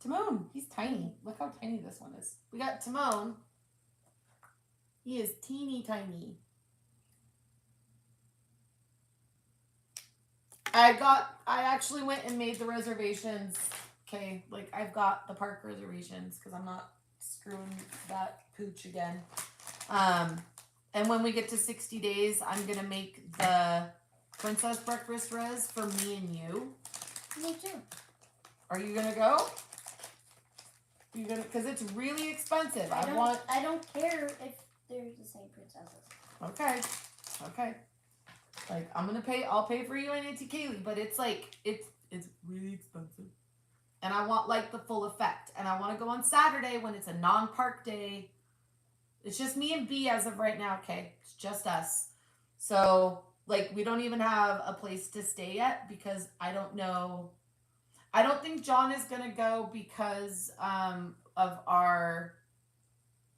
Timon, he's tiny. Look how tiny this one is. We got Timon. He is teeny tiny. I actually went and made the reservations. Okay, like I've got the park reservations because I'm not screwing that pooch again. And when we get to 60 days, I'm gonna make the princess breakfast res for me and you. Me too. Are you gonna go? You gonna? Because it's really expensive. I don't care if they're the same princesses. Okay. Okay. Like I'm gonna pay. I'll pay for you and Auntie Kaylee, but it's like it's really expensive. And I want like the full effect. And I want to go on Saturday when it's a non-park day. It's just me and B as of right now, okay? It's just us. So, like, we don't even have a place to stay yet because I don't know. I don't think John is going to go because of our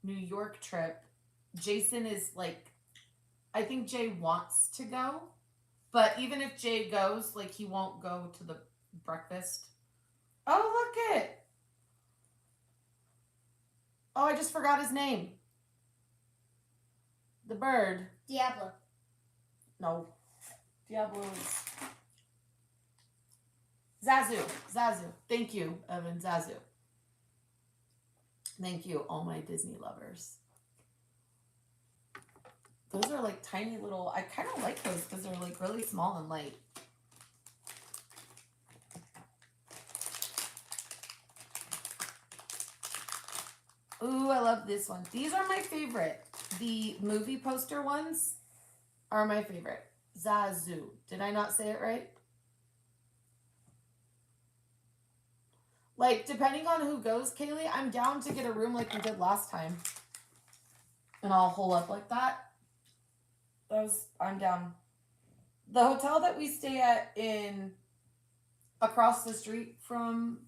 New York trip. Jason is like, I think Jay wants to go. But even if Jay goes, like, he won't go to the breakfast. Oh, look it. Oh, I just forgot his name. The bird. Diablo. No. Diablo is Zazu. Zazu. Thank you, Evan. Zazu. Thank you, all my Disney lovers. Those are like tiny little, I kind of like those because they're like really small and light. Ooh, I love this one. These are my favorite. The movie poster ones are my favorite. Zazu. Did I not say it right? Like, depending on who goes, Kaylee, I'm down to get a room like we did last time. And I'll hole up like that. I'm down. The hotel that we stay at across the street from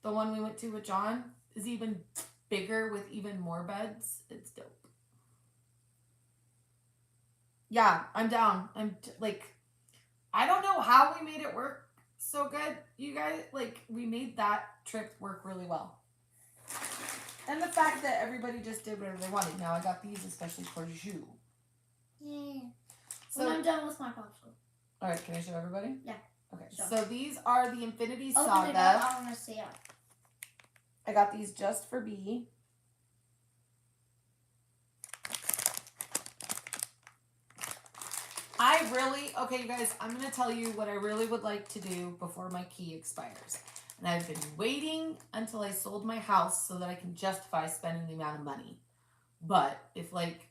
the one we went to with John is even bigger with even more beds. It's dope. Yeah, I'm down. I don't know how we made it work so good. You guys, we made that trip work really well. And the fact that everybody just did whatever they wanted. Now I got these especially for you. Yeah. So when I'm done with my popsicle. All right, can I show everybody? Yeah. Okay, Sure. so these are the Infinity Open Saga. it up. I want to see it. I got these just for B. Okay, you guys, I'm going to tell you what I really would like to do before my key expires. And I've been waiting until I sold my house so that I can justify spending the amount of money. But if, like,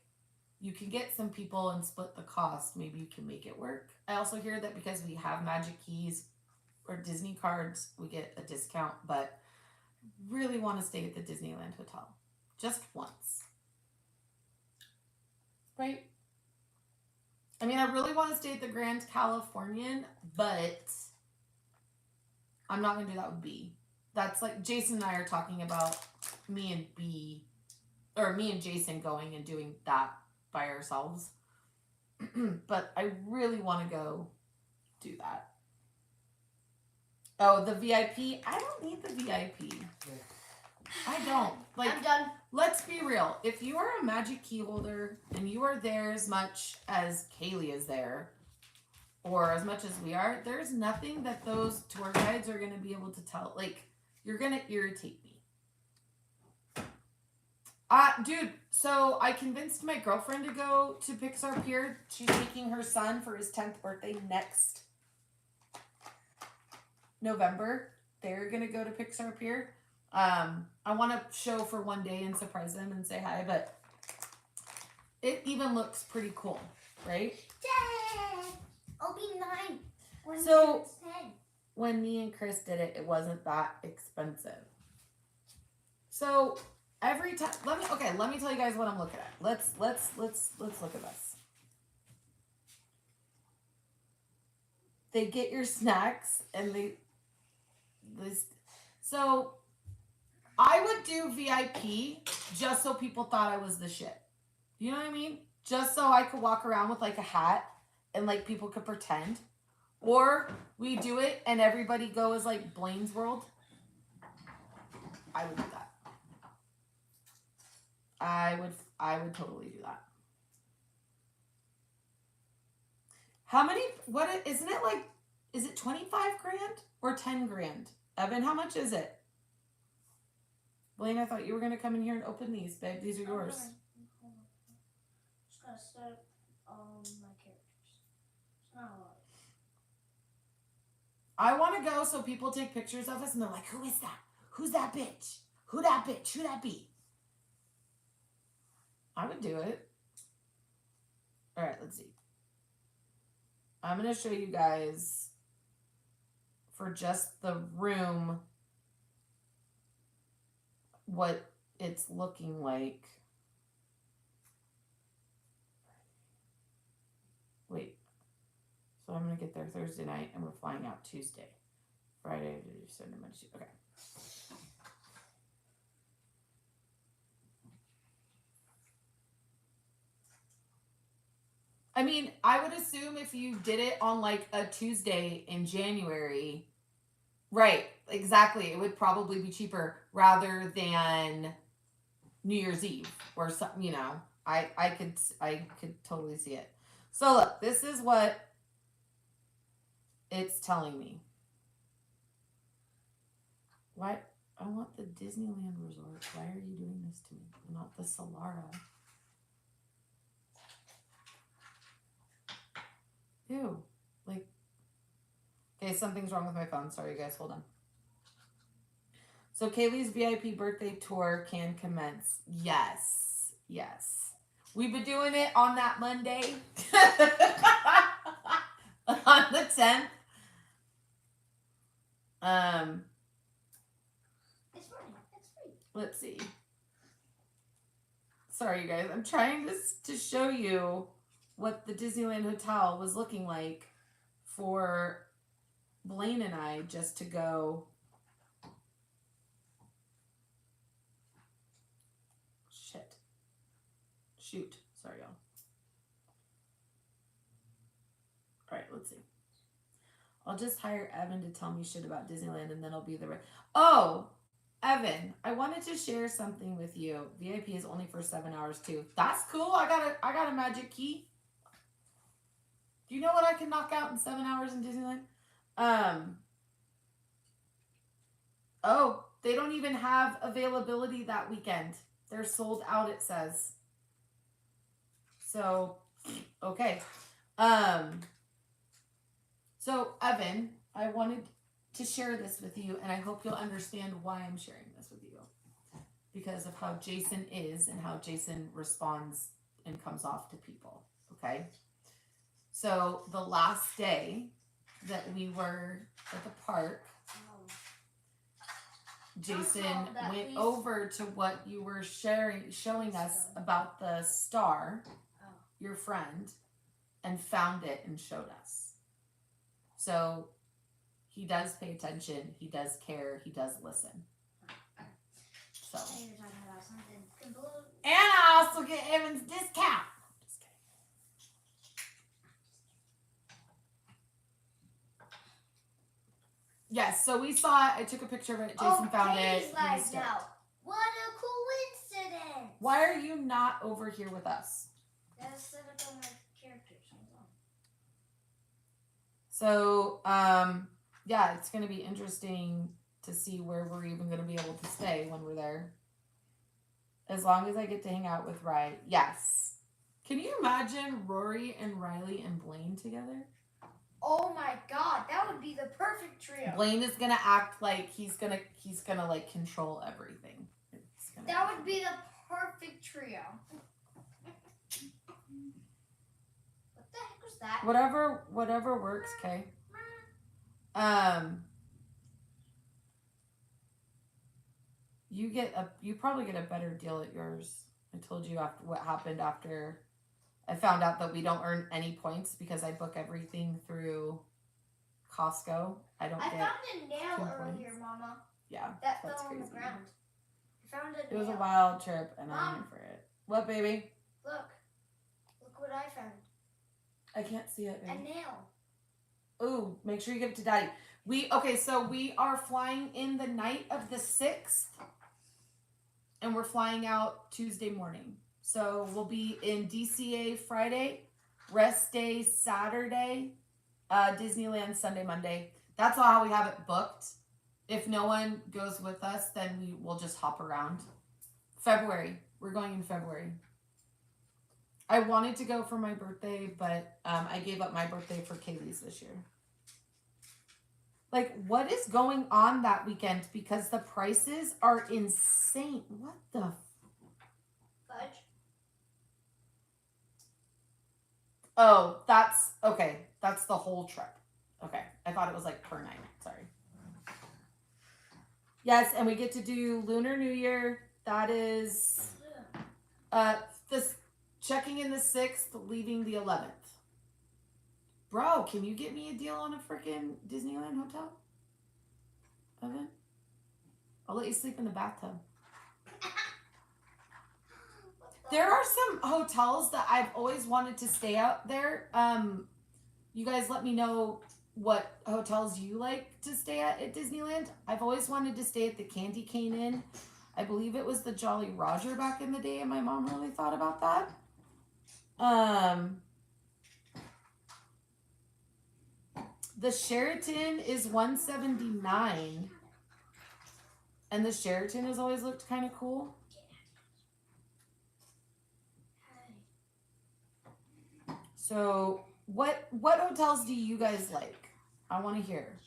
you can get some people and split the cost, maybe you can make it work. I also hear that because we have magic keys or Disney cards, we get a discount. But I really want to stay at the Disneyland Hotel. Just once. Right? I mean, I really want to stay at the Grand Californian, but I'm not going to do that with B. That's like Jason and I are talking about me and Jason going and doing that by ourselves. But I really want to go do that. Oh, the VIP? I don't need the VIP. I don't. Like, I'm done. Let's be real. If you are a magic key holder and you are there as much as Kaylee is there, or as much as we are, there's nothing that those tour guides are going to be able to tell. Like, you're going to irritate me. Dude, so I convinced my girlfriend to go to Pixar Pier. She's taking her son for his 10th birthday next November. They're going to go to Pixar Pier. I want to show for one day and surprise them and say hi, but it even looks pretty cool, right? Dad, I'll be 9. So, when me and Chris did it, it wasn't that expensive. So, every time, let me tell you guys what I'm looking at. Let's look at this. They get your snacks and so I would do VIP just so people thought I was the shit. You know what I mean? Just so I could walk around with like a hat and like people could pretend. Or we do it and everybody go as like Blainez World. I would do that. I would totally do that. How many, isn't it like, is it 25 grand or 10 grand? Evan, how much is it? Blaine, I thought you were going to come in here and open these, babe. These are yours. Just gotta set up my characters. It's not a lot. I want to go so people take pictures of us and they're like, who is that? Who's that bitch? Who that bitch? Who that be? I would do it. All right, let's see. I'm going to show you guys for just the room what it's looking like. Wait. So I'm going to get there Thursday night and we're flying out Tuesday. Friday, Sunday, Monday, Tuesday. Okay. I mean, I would assume if you did it on like a Tuesday in January, right, exactly, it would probably be cheaper rather than New Year's Eve or something, you know. I could totally see it. So look, this is what it's telling me. Why? I want the Disneyland Resort. Why are you doing this to me? Not the Solara. Ew. Like, okay, something's wrong with my phone. Sorry, guys. Hold on. So, Kaylee's VIP birthday tour can commence. Yes. Yes. We've been doing it on that Monday. On the 10th. It's free. It's free. Let's see. Sorry, you guys. I'm trying to show you what the Disneyland Hotel was looking like for Blaine and I just to go. Shoot. Sorry, y'all. All right, let's see. I'll just hire Evan to tell me shit about Disneyland and then I'll be the Oh, Evan, I wanted to share something with you. VIP is only for 7 hours too. That's cool. I got a magic key. Do you know what I can knock out in 7 hours in Disneyland? Oh, they don't even have availability that weekend. They're sold out, it says. So, okay. So Evan, I wanted to share this with you, and I hope you'll understand why I'm sharing this with you. Because of how Jason is and how Jason responds and comes off to people. Okay? So the last day that we were at the park, Jason went over to what you were showing us about the star, your friend, and found it and showed us. So he does pay attention, he does care, he does listen. So. And I also get Evan's discount. Yes, so we saw it. I took a picture of it. Jason found it. Like now. What a coincidence! Why are you not over here with us? That's set up on my characters. So, yeah, it's going to be interesting to see where we're even going to be able to stay when we're there. As long as I get to hang out with Riley. Yes. Can you imagine Rory and Riley and Blaine together? Oh my God, that would be the perfect trio. Blaine is gonna act like he's gonna like control everything. That would be the perfect trio. What the heck was that? Whatever works, Kay. You probably get a better deal at yours. I told you after what happened after I found out that we don't earn any points because I book everything through Costco. I found a nail earlier, Mama. Yeah, that fell on the ground. I found a nail. It was a wild trip, and I'm here for it. What, baby? Look what I found. I can't see it, baby. A nail. Ooh, make sure you give it to Daddy. So we are flying in the night of the 6th, and we're flying out Tuesday morning. So we'll be in DCA Friday, rest day Saturday, Disneyland Sunday, Monday. That's all how we have it booked. If no one goes with us, then we will just hop around. February. We're going in February. I wanted to go for my birthday, but I gave up my birthday for Kaylee's this year. Like, what is going on that weekend? Because the prices are insane. What the fudge? Oh, that's okay. That's the whole trip. Okay. I thought it was like per night. Sorry. Yes, and we get to do Lunar New Year. That is this checking in the 6th, leaving the 11th. Bro, can you get me a deal on a freaking Disneyland hotel? Evan? I'll let you sleep in the bathtub. There are some hotels that I've always wanted to stay out there. You guys let me know what hotels you like to stay at Disneyland. I've always wanted to stay at the Candy Cane Inn. I believe it was the Jolly Roger back in the day, and my mom really thought about that. The Sheraton is $179, and the Sheraton has always looked kind of cool. So, what hotels do you guys like? I want to hear.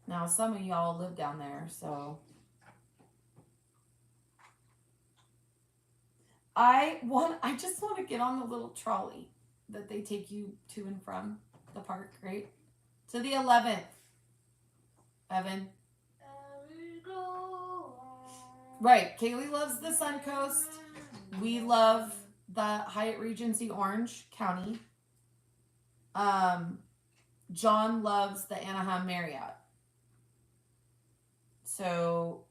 Now, some of y'all live down there, so I just want to get on the little trolley that they take you to and from the park, right? To the 11th. Evan. Right. Kaylee loves the Suncoast. We love the Hyatt Regency Orange County. John loves the Anaheim Marriott. So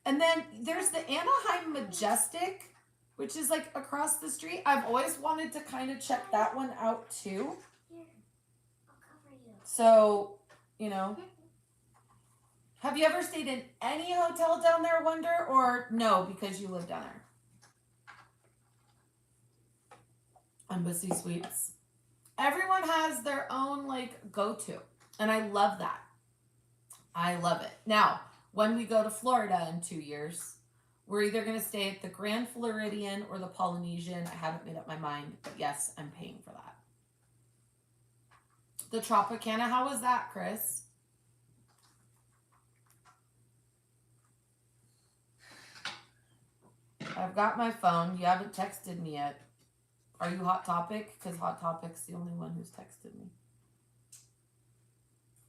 and then there's the Anaheim Majestic, which is like across the street. I've always wanted to kind of check that one out too. Here, I'll cover you. So, you know. Have you ever stayed in any hotel down there, Wonder, or no, because you live down there? Embassy Suites. Everyone has their own, like, go-to, and I love that. I love it. Now, when we go to Florida in 2 years, we're either going to stay at the Grand Floridian or the Polynesian. I haven't made up my mind, but yes, I'm paying for that. The Tropicana, how was that, Chris? I've got my phone. You haven't texted me yet. Are you Hot Topic? Because Hot Topic's the only one who's texted me.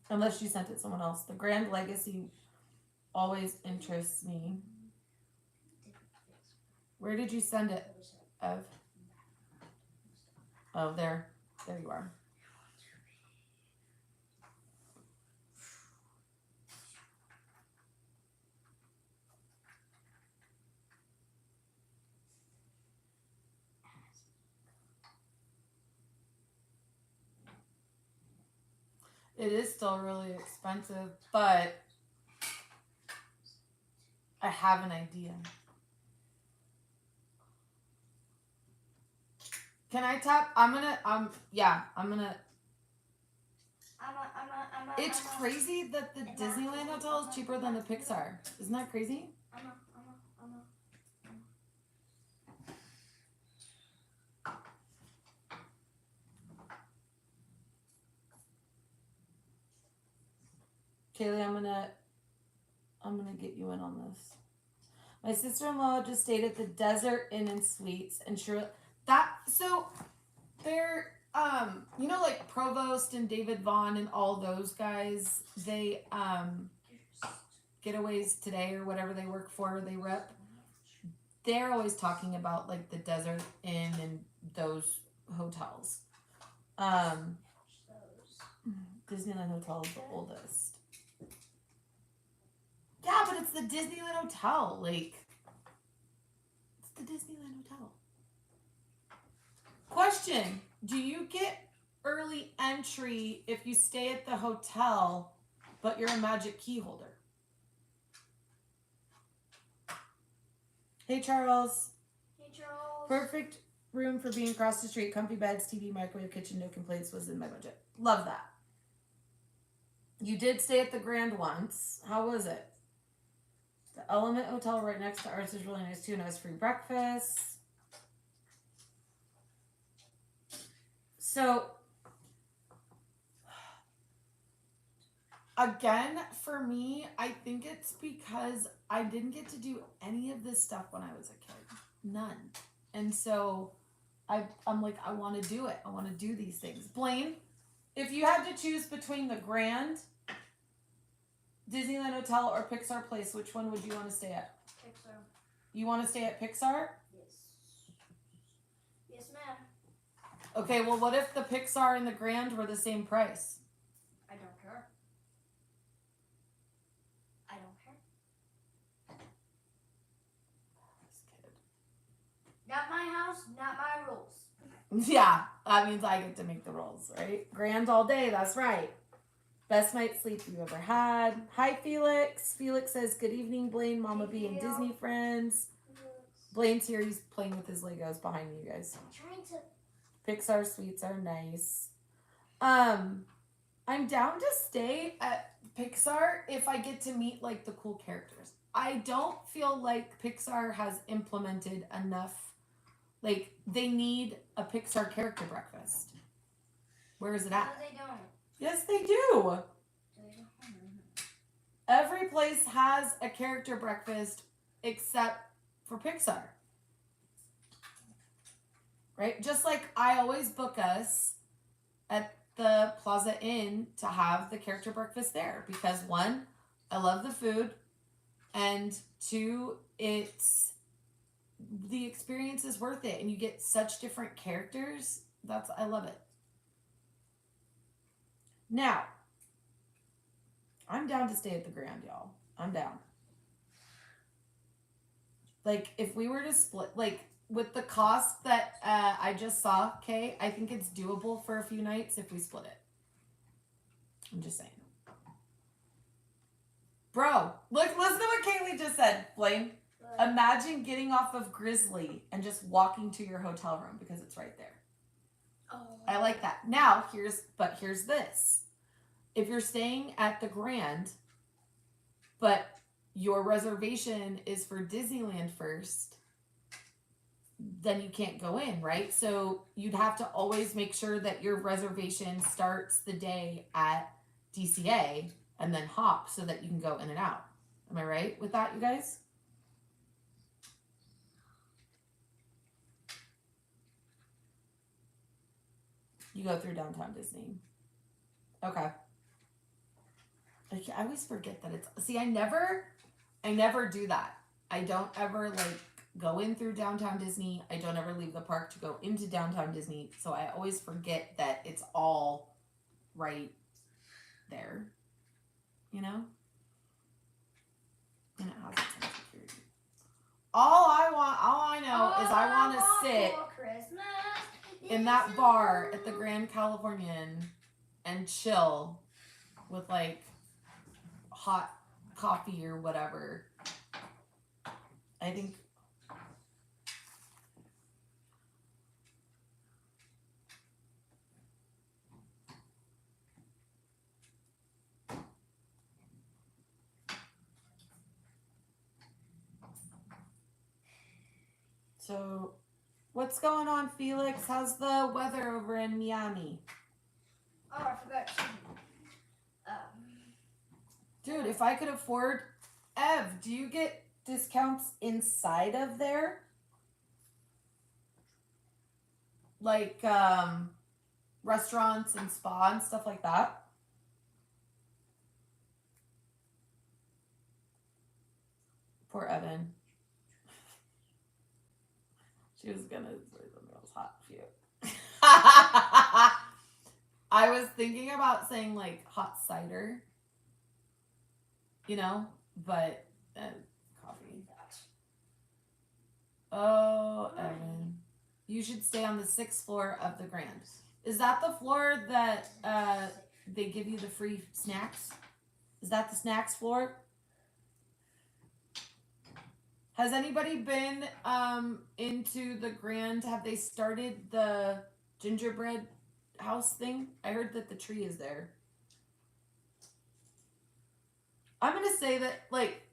Unless you sent it to someone else. The Grand Legacy always interests me. Where did you send it, Ev? Oh, there. There you are. It is still really expensive, but I have an idea. Can I tap? It's crazy that the Disneyland hotel is cheaper than the Pixar. Isn't that crazy? Kaylee, I'm gonna get you in on this. My sister-in-law just stayed at the Desert Inn and Suites, and so they're like Provost and David Vaughn and all those guys. They Getaways Today or whatever they work for, they rep. They're always talking about like the Desert Inn and those hotels. Disneyland Hotel is the oldest. Yeah, but it's the Disneyland Hotel. Like, it's the Disneyland Hotel. Question. Do you get early entry if you stay at the hotel, but you're a Magic Key holder? Hey, Charles. Hey, Charles. Perfect room for being across the street. Comfy beds, TV, microwave, kitchen, no complaints was in my budget. Love that. You did stay at the Grand once. How was it? The Element Hotel right next to ours is really nice too. Nice free breakfast. So, again, for me, I think it's because I didn't get to do any of this stuff when I was a kid. None. And so, I'm like, I want to do it. I want to do these things. Blaine, if you had to choose between the Grand, Disneyland Hotel, or Pixar Place, which one would you want to stay at? Pixar. You want to stay at Pixar? Yes. Yes, ma'am. Okay, well, what if the Pixar and the Grand were the same price? I don't care. I don't care. This kid. Not my house, not my rules. Yeah, that means I get to make the rules, right? Grand all day, that's right. Best night's sleep you ever had. Hi, Felix. Felix says, good evening, Blaine, Mama B, and Disney friends. Blaine's here. He's playing with his Legos behind you guys. I'm trying to... Pixar suites are nice. I'm down to stay at Pixar if I get to meet, like, the cool characters. I don't feel like Pixar has implemented enough. Like, they need a Pixar character breakfast. Where is it at? No, they don't. Yes, they do. Every place has a character breakfast except for Pixar. Right? Just like I always book us at the Plaza Inn to have the character breakfast there. Because one, I love the food. And two, the experience is worth it. And you get such different characters. I love it. Now, I'm down to stay at the Grand, y'all. I'm down. Like, if we were to split, like, with the cost that I just saw, Kay, I think it's doable for a few nights if we split it. I'm just saying. Bro, listen to what Kaylee just said, Blaine. Imagine getting off of Grizzly and just walking to your hotel room because it's right there. Oh. I like that. Now, here's this. If you're staying at the Grand, but your reservation is for Disneyland first, then you can't go in, right? So you'd have to always make sure that your reservation starts the day at DCA and then hop so that you can go in and out. Am I right with that, you guys? You go through downtown Disney. Okay. I always forget that it's, see, I never do that. I don't ever like go in through downtown Disney. I don't ever leave the park to go into downtown Disney. So I always forget that it's all right there, you know? And it has its own security. All I know is I want to sit in that bar at the Grand Californian and chill with like hot coffee or whatever. I think so. What's going on, Felix? How's the weather over in Miami? Oh, I forgot to. Dude, if I could afford, Ev, do you get discounts inside of there? Like restaurants and spa and stuff like that? Poor Evan. She was gonna say something else hot for you. I was thinking about saying like hot cider, you know, but coffee. Oh, Evan, you should stay on the 6th floor of the Grand. Is that the floor that they give you the free snacks? Is that the snacks floor? Has anybody been into the Grand? Have they started the gingerbread house thing? I heard that the tree is there. I'm going to say that, like,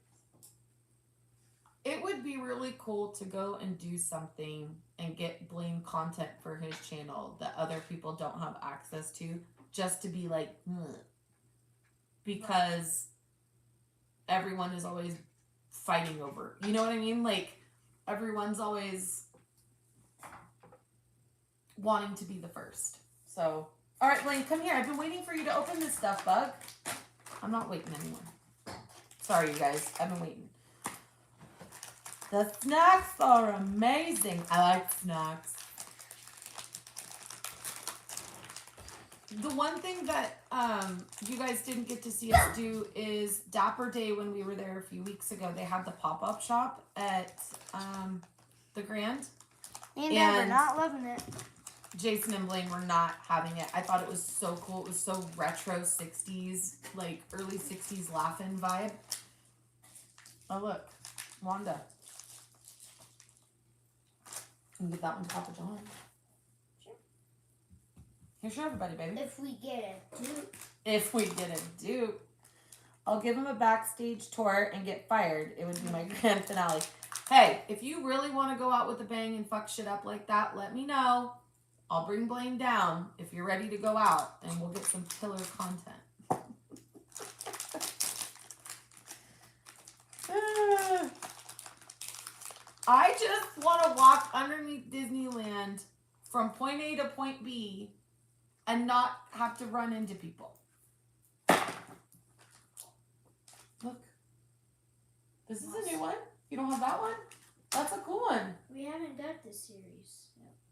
it would be really cool to go and do something and get Blaine content for his channel that other people don't have access to, just to be like, because everyone is always fighting over, you know what I mean? Like, everyone's always wanting to be the first. So, all right, Blaine, come here. I've been waiting for you to open this stuff, bug. I'm not waiting anymore. Sorry, you guys. I've been waiting. The snacks are amazing. I like snacks. The one thing that you guys didn't get to see us do is Dapper Day when we were there a few weeks ago. They had the pop-up shop at the Grand. And we're not loving it. Jason and Blaine were not having it. I thought it was so cool. It was so retro 60s, like early 60s laughing vibe. Oh, look. Wanda. You can get that one to Papa John. Sure. Here, show everybody, baby. If we get a dupe. If we get a dupe. I'll give him a backstage tour and get fired. It would be my grand finale. Hey, if you really want to go out with a bang and fuck shit up like that, let me know. I'll bring Blaine down if you're ready to go out, and we'll get some killer content. I just want to walk underneath Disneyland from point A to point B and not have to run into people. Look. This is a new one. You don't have that one? That's a cool one. We haven't got this series.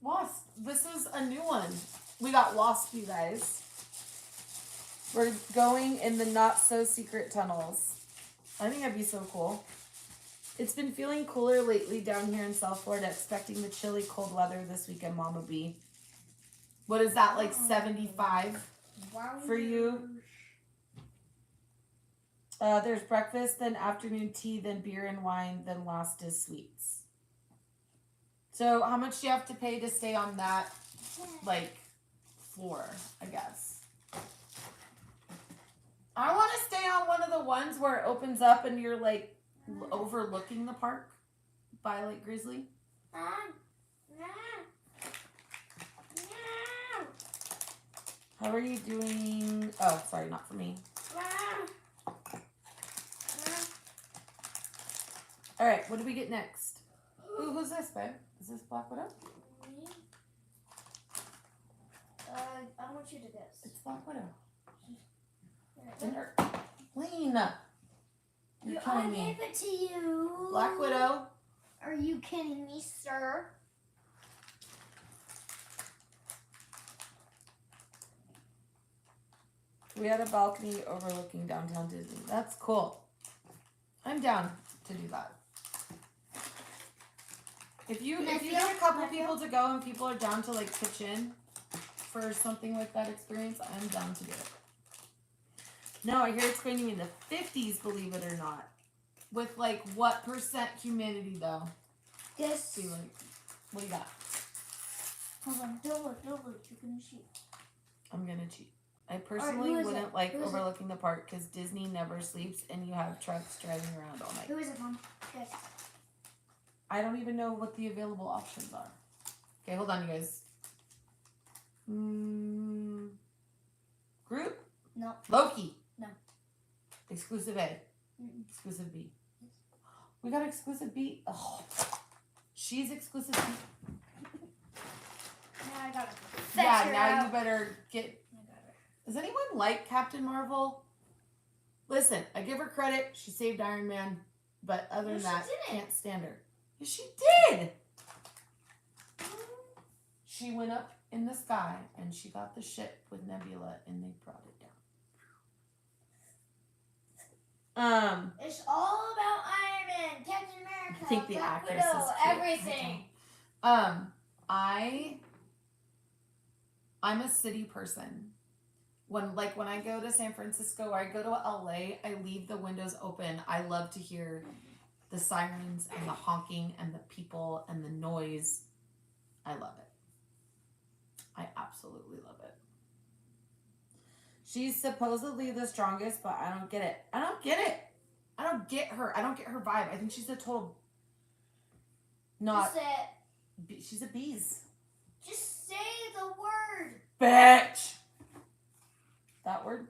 Wasp. This is a new one. We got Wasp, you guys. We're going in the not-so-secret tunnels. I think that'd be so cool. It's been feeling cooler lately down here in South Florida, expecting the chilly cold weather this weekend, Mama B. What is that, like 75 for you? There's breakfast, then afternoon tea, then beer and wine, then last is sweets. So how much do you have to pay to stay on that, like, floor, I guess? I want to stay on one of the ones where it opens up and you're, like, overlooking the park by Lake Grizzly. How are you doing? Oh, sorry, not for me. All right, what do we get next? Ooh, who's this, babe? Is this Black Widow? I want you to guess. It's Black Widow. Blaine, you're I killing me. gave it to you. Black Widow. Are you kidding me, sir? We had a balcony overlooking downtown Disney. That's cool. I'm down to do that. If you get a couple people to go and people are down to like pitch in for something like that experience, I'm down to do it. No, I hear it's going to be in the 50s, believe it or not. With like what percent humidity though? Yes. See, like, what do you got? Hold on, don't look. You're gonna cheat. I'm gonna cheat. I personally Right, wouldn't like Who is overlooking the park because Disney never sleeps and you have trucks driving around all night. Who is it, Mom? Yes. I don't even know what the available options are. Okay, hold on, you guys. Group? No. Loki? No. Exclusive A? Mm-mm. Exclusive B? We got exclusive B? Oh. She's exclusive B. Now I got it. Yeah, now you better get... I got it. Does anyone like Captain Marvel? Listen, I give her credit. She saved Iron Man. But other than that, can't stand her. Yes, she did! She went up in the sky and she got the ship with Nebula and they brought it down. It's all about Iron Man, Captain America, I think the Black actress Widow, is cute. everything. I'm a city person. When I go to San Francisco or I go to LA, I leave the windows open. I love to hear the sirens and the honking and the people and the noise. I love it. I absolutely love it. She's supposedly the strongest, but I don't get it. I don't get it. I don't get her. I don't get her vibe. I think she's a total not. She's a bees. Just say the word. Bitch. That word?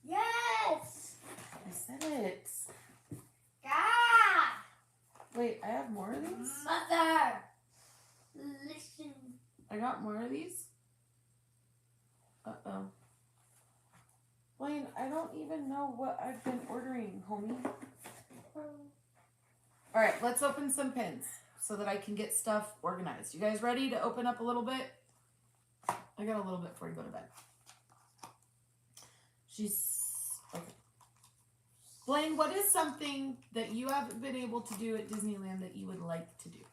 Yes. I said it. God. Wait, I have more of these? Mother. Listen. I got more of these? Uh-oh. Blaine, I don't even know what I've been ordering, homie. Alright, let's open some pins so that I can get stuff organized. You guys ready to open up a little bit? I got a little bit before you go to bed. Okay. Blaine, what is something that you haven't been able to do at Disneyland that you would like to do?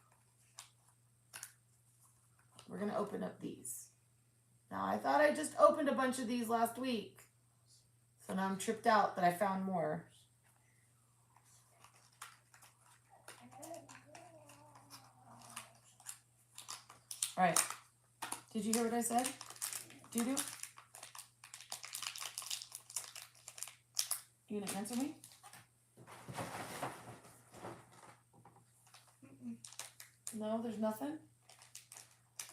We're going to open up these. Now, I thought I just opened a bunch of these last week. So now I'm tripped out that I found more. All right. Did you hear what I said? Doo-doo? You gonna answer me? No, there's nothing?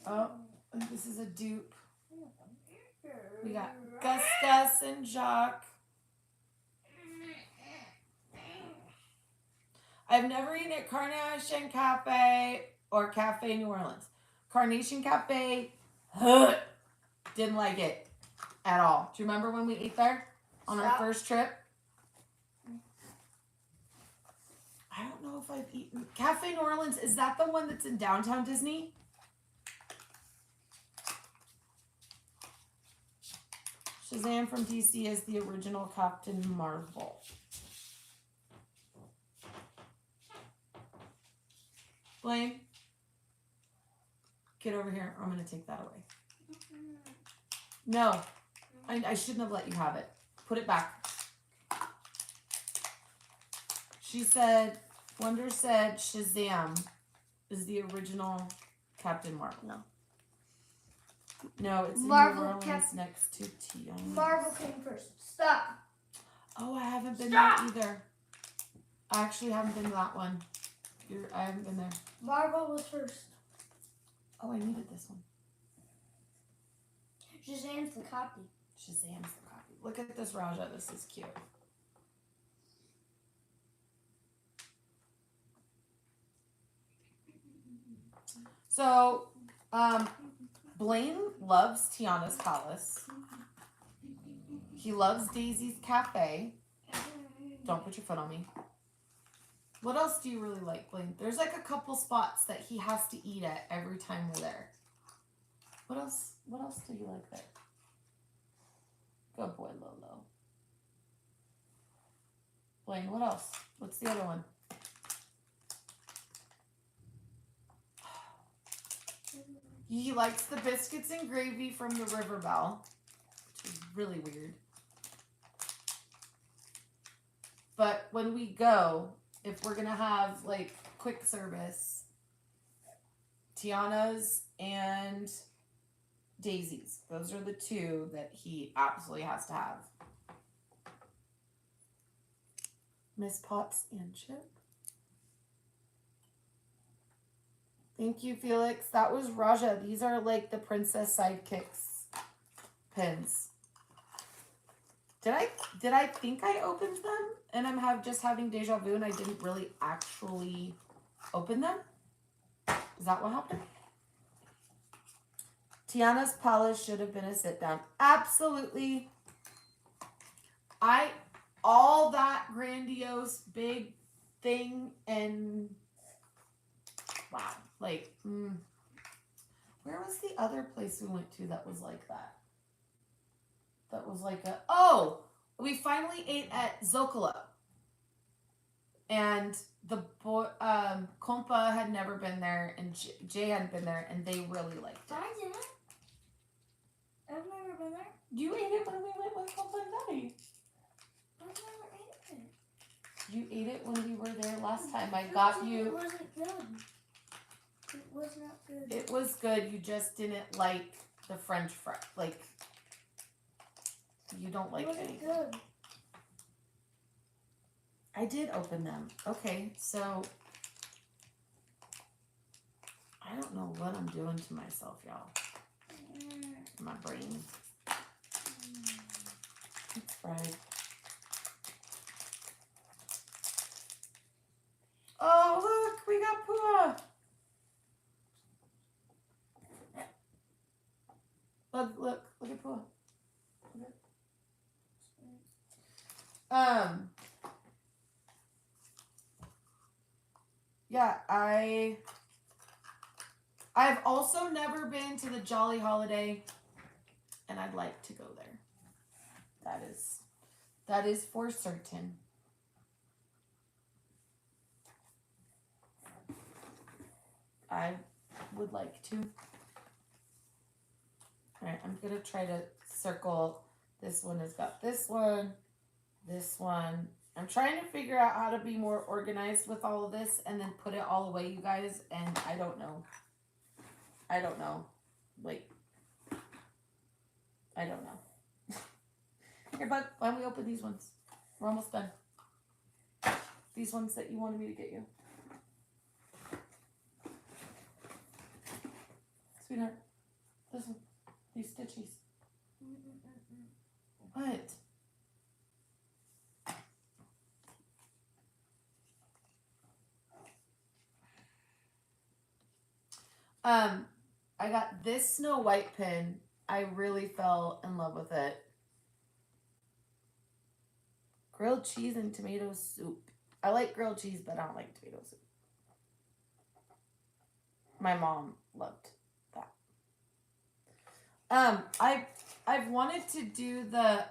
Oh, this is a dupe. We got Gus and Jacques. I've never eaten at Carnation Cafe or Cafe New Orleans. Carnation Cafe, didn't like it at all. Do you remember when we ate there on our first trip? I don't know if I've eaten. Cafe New Orleans, is that the one that's in downtown Disney? Shazam from DC is the original Captain Marvel. Blaine, get over here. I'm going to take that away. No, I shouldn't have let you have it. Put it back. She said, Wonder said Shazam is the original Captain Marvel. No, it's Marvel in New Orleans next to Tion. Marvel came first. Stop. Oh, I haven't been there either. I actually haven't been to that one. I haven't been there. Marvel was first. Oh, I needed this one. Shazam's the copy. Shazam's the copy. Look at this Raja. This is cute. So, Blaine loves Tiana's Palace. He loves Daisy's Cafe. Don't put your foot on me. What else do you really like, Blaine? There's like a couple spots that he has to eat at every time we're there. What else do you like there? Good boy, Lolo. Blaine, what else? What's the other one? He likes the biscuits and gravy from the River Bell, which is really weird. But when we go, if we're going to have like quick service, Tiana's and Daisy's, those are the two that he absolutely has to have. Miss Potts and Chip. Thank you, Felix. That was Raja. These are like the Princess Sidekicks pins. Did I think I opened them and I'm just having deja vu and I didn't really actually open them? Is that what happened? Tiana's Palace should have been a sit down. Absolutely. All that grandiose big thing and wow. Like, where was the other place we went to that was like that? That was like we finally ate at Zocalo. And the boy, Compa had never been there and Jay hadn't been there and they really liked it. I didn't. I've never been there. You ate it when we went with Compa and Daddy. I've never ate it. You ate it when we were there last time. I got you. It wasn't good. It was not good. It was good. You just didn't like the French fry. Like, you don't like anything. It wasn't good. I did open them. Okay, so I don't know what I'm doing to myself, y'all. My brain. It's fried. Oh, look, we got Pua. Look at Pua. Yeah, I've also never been to the Jolly Holiday, and I'd like to go there. That is for certain. I would like to. All right, I'm gonna try to circle. This one has got this one, this one. I'm trying to figure out how to be more organized with all of this and then put it all away, you guys, and I don't know. Like, I don't know. Here, bud, why don't we open these ones? We're almost done. These ones that you wanted me to get you. Sweetheart, this one. These stitchies. What? I got this Snow White pin. I really fell in love with it. Grilled cheese and tomato soup. I like grilled cheese, but I don't like tomato soup. My mom loved that. I've wanted to do the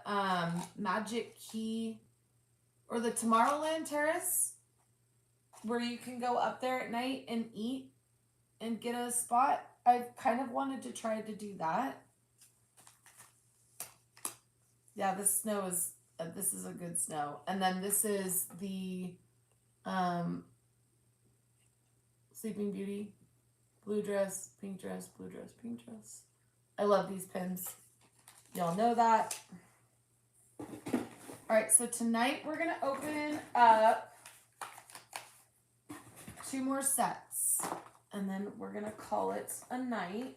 Magic Key or the Tomorrowland Terrace where you can go up there at night and eat and get a spot. I've kind of wanted to try to do that. Yeah, this snow is this is a good snow. And then this is the Sleeping Beauty. Blue dress, pink dress, blue dress, pink dress. I love these pins. Y'all know that. All right, so tonight we're going to open up 2 more sets, and then we're gonna call it a night.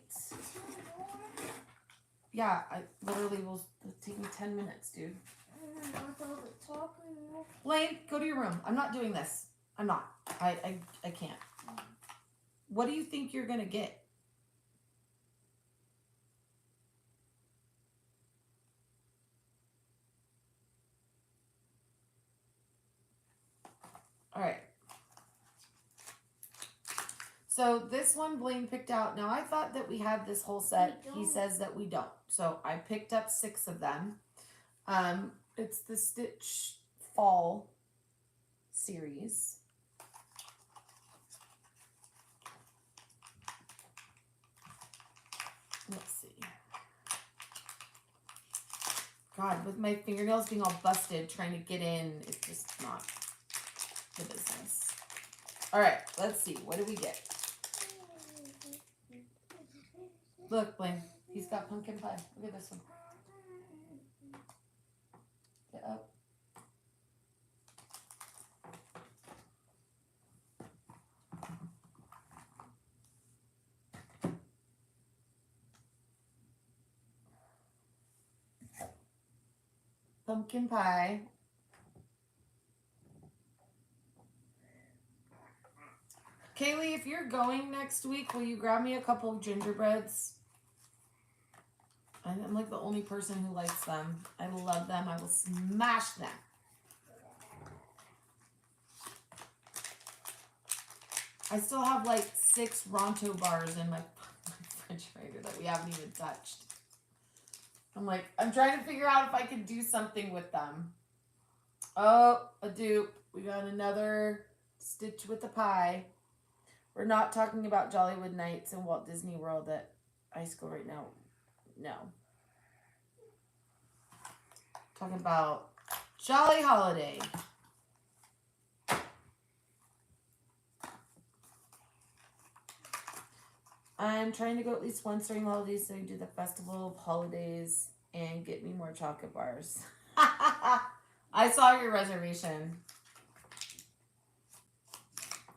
Yeah, I literally will take me 10 minutes, dude. Blaine, go to your room. I'm not doing this. I'm not. I can't. What do you think you're gonna get? All right. So this one Blaine picked out. Now I thought that we had this whole set. He says that we don't. So I picked up 6 of them. It's the Stitch Fall series. Let's see. God, with my fingernails being all busted trying to get in, it's just not the business. All right, let's see. What do we get? Look, Blaine. He's got pumpkin pie. Look at this one. Get up. Pumpkin pie. Kaylee, if you're going next week, will you grab me a couple of gingerbreads? I'm like the only person who likes them. I love them. I will smash them. I still have like 6 Ronto bars in my refrigerator that we haven't even touched. I'm trying to figure out if I can do something with them. Oh, a dupe. We got another Stitch with the pie. We're not talking about Jollywood Nights and Walt Disney World at high school right now. No. Talking about Jolly Holiday. I'm trying to go at least once during the holidays so I can do the Festival of Holidays and get me more chocolate bars. I saw your reservation.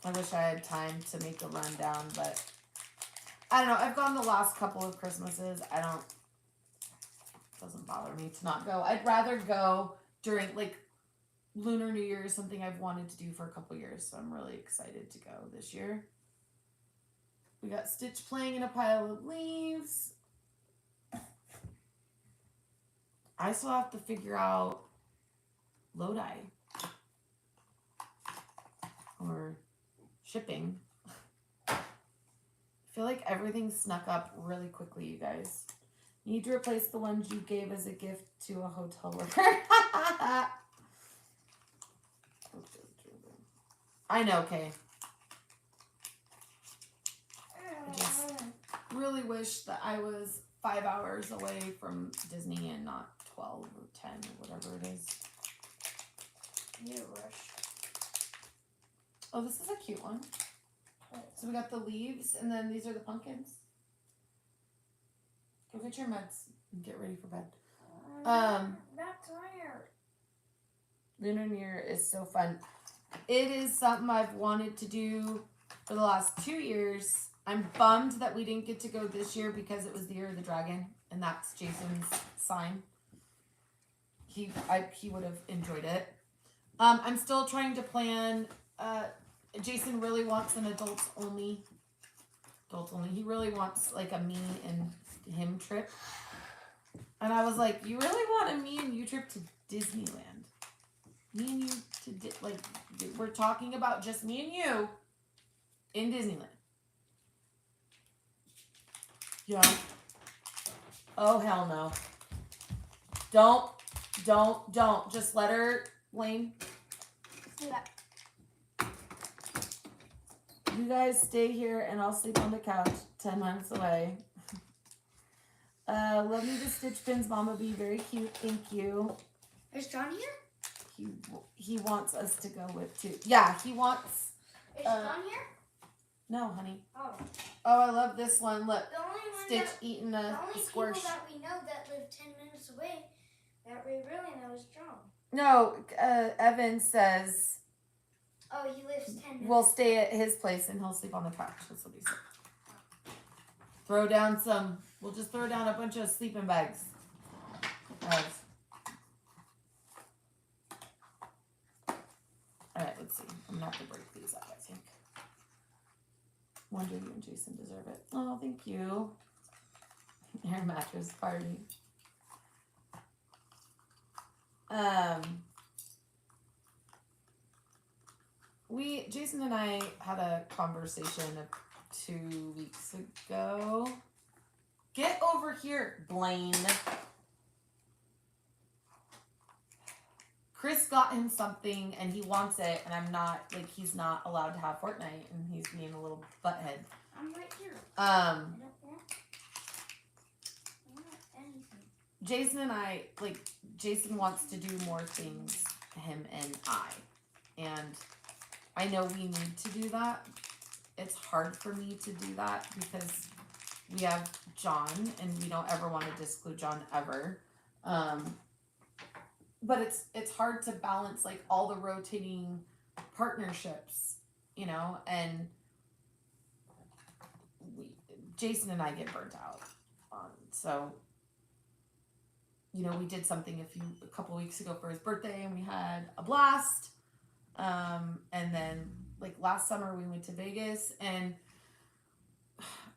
I wish I had time to make a rundown, but I don't know. I've gone the last couple of Christmases. It doesn't bother me to not go. I'd rather go during like Lunar New Year is something I've wanted to do for a couple years, so I'm really excited to go this year. We got Stitch playing in a pile of leaves. I still have to figure out Lodi or shipping. I feel like everything snuck up really quickly, you guys. You need to replace the ones you gave as a gift to a hotel worker. I know, Kay. I just really wish that I was 5 hours away from Disney and not 12 or 10 or whatever it is. You rush. Oh, this is a cute one. So we got the leaves, and then these are the pumpkins. Go get your meds and get ready for bed. I'm not tired. Lunar New Year is so fun. It is something I've wanted to do for the last 2 years. I'm bummed that we didn't get to go this year because it was the Year of the Dragon, and that's Jason's sign. He would have enjoyed it. I'm still trying to plan. Jason really wants an adults only. He really wants like a me and him trip. And I was like, you really want a me and you trip to Disneyland? Me and you we're talking about just me and you in Disneyland. Yeah. Oh, hell no. Don't. Just let her, Blaine. Do that. You guys stay here and I'll sleep on the couch 10 minutes away. Love you to Stitch Pins, Mama B. Very cute. Thank you. Is John here? He wants us to go with too. Yeah, he wants. Is John here? No, honey. Oh. Oh, I love this one. Look. The only one Stitch eating a squish. The only people that we know that live 10 minutes away that we really know is John. No, Evan says Oh, he lives 10 minutes. We'll stay at his place and he'll sleep on the couch. That's what he said. We'll just throw down a bunch of sleeping bags. Alright, let's see. I'm gonna have to break these up, I think. Wonder you and Jason deserve it. Oh, thank you. Air mattress party. Jason and I had a conversation 2 weeks ago. Get over here, Blaine. Chris got him something and he wants it, and he's not allowed to have Fortnite, and he's being a little butthead. I'm right here. I don't want anything. Jason and I, Jason wants to do more things, him and and I know we need to do that. It's hard for me to do that because we have John, and we don't ever want to disclude John ever. But it's hard to balance all the rotating partnerships, and Jason and I get burnt out. So, we did something a couple weeks ago for his birthday, and we had a blast. And then last summer we went to Vegas, and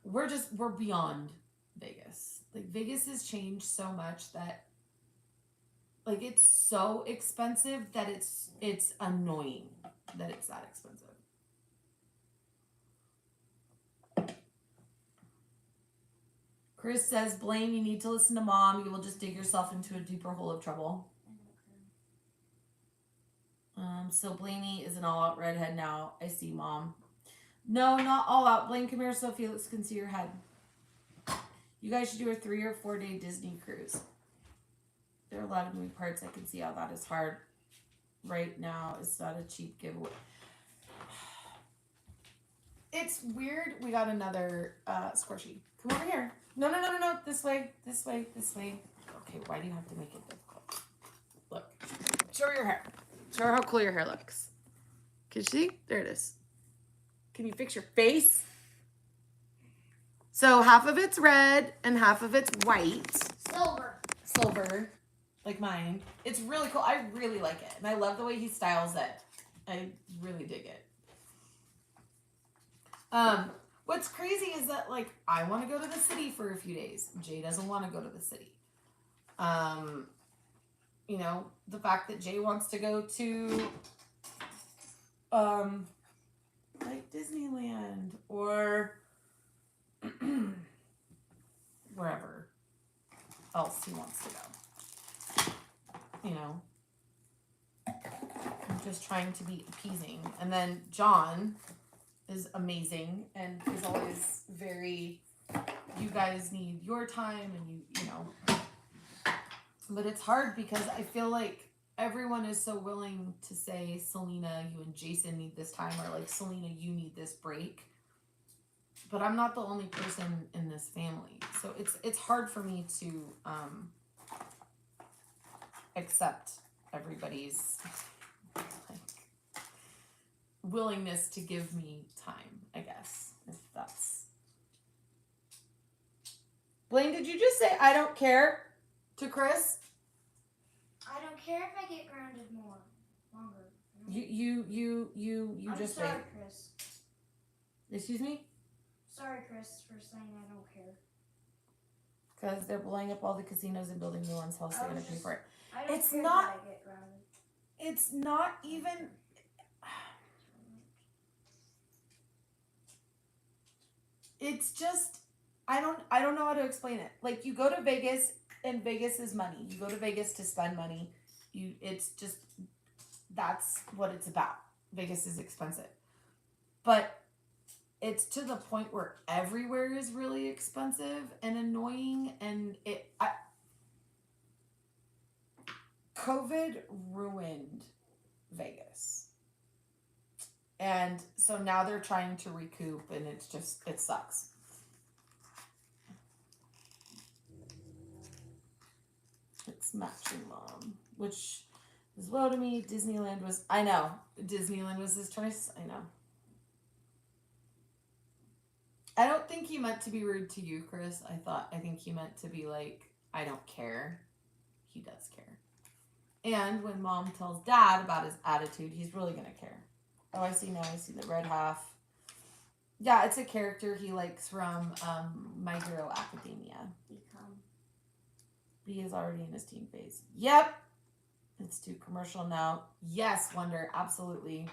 we're beyond Vegas. Vegas has changed so much that it's so expensive that it's annoying that it's that expensive. Chris says, Blaine, you need to listen to Mom. You will just dig yourself into a deeper hole of trouble. So Blaney is an all-out redhead now. I see, Mom. No, not all out. Blaine, come here so Felix can see your head. You guys should do a 3 or 4 day Disney cruise. There are a lot of moving parts. I can see how that is hard right now. It's not a cheap giveaway. It's weird. We got another squishy. Come over here. No. This way. Okay, why do you have to make it difficult? Look. Show her your hair. Show her how cool your hair looks. Can you see? There it is. Can you fix your face? So half of it's red and half of it's white. Silver. Like mine. It's really cool. I really like it. And I love the way he styles it. I really dig it. What's crazy is that I want to go to the city for a few days. Jay doesn't want to go to the city. The fact that Jay wants to go to Disneyland or wherever else he wants to go. I'm just trying to be appeasing. And then John is amazing and is always very, you guys need your time, and but it's hard because I feel like everyone is so willing to say, Selena, you and Jason need this time, or Selena, you need this break. But I'm not the only person in this family. So it's hard for me to accept everybody's willingness to give me time, I guess, if that's. Blaine, did you just say I don't care to Chris? I don't care if I get grounded longer. You I'm just sorry, wait. Chris. Excuse me? Sorry, Chris, for saying I don't care. Because they're blowing up all the casinos and building new ones, else they're going to pay for it. I don't It's care not- that I get grounded. It's not even. It's just, I don't know how to explain it. You go to Vegas, and Vegas is money. You go to Vegas to spend money. It's just, that's what it's about. Vegas is expensive. But it's to the point where everywhere is really expensive and annoying, and COVID ruined Vegas. And so now they're trying to recoup, and it sucks. It's matching, Mom, which As well to me, Disneyland was. I know. Disneyland was his choice. I know. I don't think he meant to be rude to you, Chris. I think he meant to be like, I don't care. He does care. And when mom tells dad about his attitude, he's really going to care. Oh, I see now. I see the red half. Yeah, it's a character he likes from My Hero Academia. He is already in his teen phase. Yep. It's too commercial now. Yes, Wonder. Absolutely.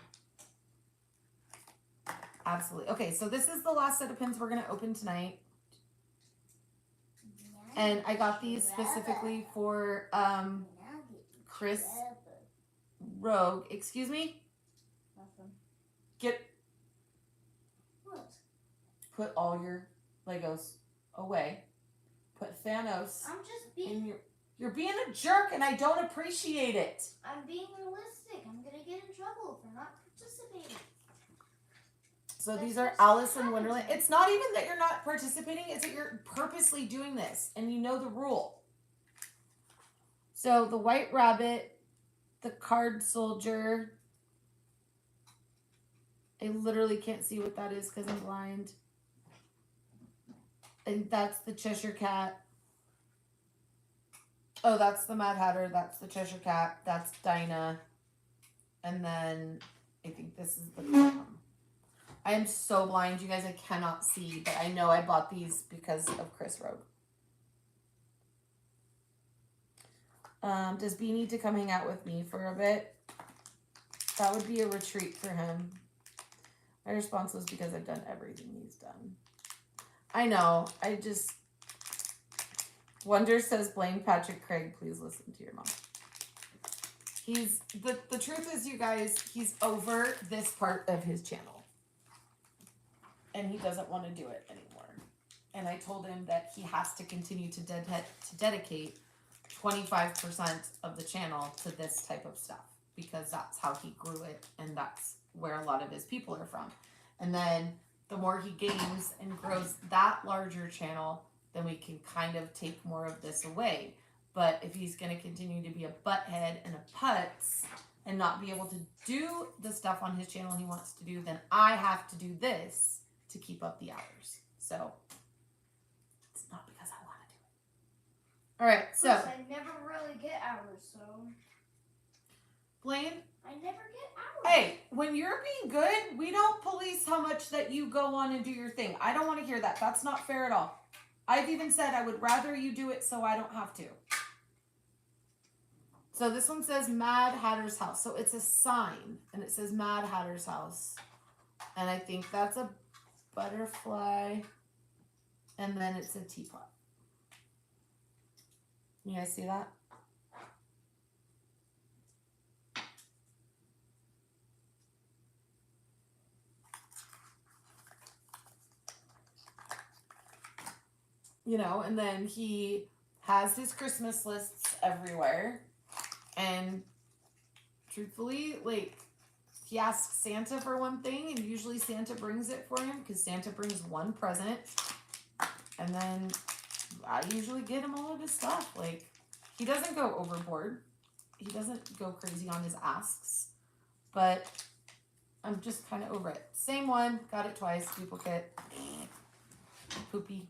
Absolutely. Okay, so this is the last set of pins we're going to open tonight. And I got these specifically for Chris Rogue. Excuse me? Nothing. What? Put all your Legos away. Put Thanos I'm just being... You're being a jerk and I don't appreciate it. I'm being realistic. I'm going to get in trouble for not participating. So these are Alice in Wonderland. It's not even that you're not participating. It's that you're purposely doing this. And you know the rule. So the White Rabbit, the Card Soldier. I literally can't see what that is because I'm blind. And that's the Cheshire Cat. Oh, that's the Mad Hatter. That's the Cheshire Cat. That's Dinah. And then I think this is the clown. I am so blind, you guys. I cannot see, but I know I bought these because of Chris Rogue. Does B need to come hang out with me for a bit? That would be a retreat for him. My response was because I've done everything he's done. I know. I just... Wonder says, blame Patrick Craig. Please listen to your mom. He's... The truth is, you guys, he's over this part of his channel. And he doesn't want to do it anymore. And I told him that he has to continue to dedicate 25% of the channel to this type of stuff. Because that's how he grew it. And that's where a lot of his people are from. And then the more he gains and grows that larger channel, then we can kind of take more of this away. But if he's going to continue to be a butthead and a putz and not be able to do the stuff on his channel he wants to do, then I have to do this to keep up the hours. So it's not because I want to do it. All right, so I never really get hours, so Blaine, I never get hours. hey, when you're being good, we don't police how much that you go on and do your thing. I don't want to hear that. That's not fair at all. I've even said I would rather you do it so I don't have to. So this one says Mad Hatter's house. So it's a sign and it says Mad Hatter's house. And I think that's a butterfly, and then it's a teapot. You guys see that? You know, and then he has his Christmas lists everywhere, and truthfully, like, he asks Santa for one thing, and usually Santa brings it for him because Santa brings one present. And then I usually get him all of his stuff. Like, he doesn't go overboard. He doesn't go crazy on his asks. But I'm just kind of over it. Same one. Got it twice. Duplicate. Poopy.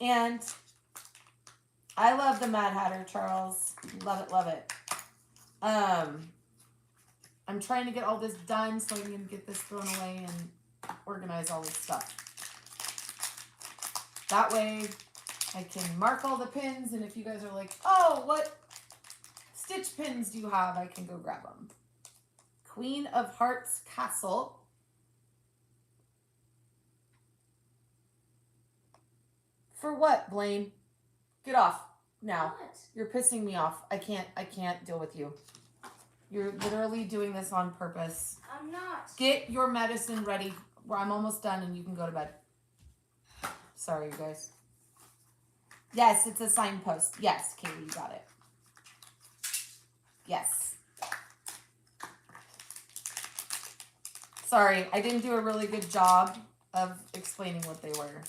And I love the Mad Hatter, Charles. Love it, love it. I'm trying to get all this done so I can get this thrown away and organize all this stuff. That way I can mark all the pins, and if you guys are like, oh, what Stitch pins do you have? I can go grab them. Queen of Hearts Castle. For what, Blaine? Get off now. What? You're pissing me off. I can't deal with you. You're literally doing this on purpose. I'm not. Get your medicine ready. I'm almost done and you can go to bed. Sorry, you guys. Yes, it's a signpost. Yes, Kaylee, you got it. Yes. Sorry, I didn't do a really good job of explaining what they were.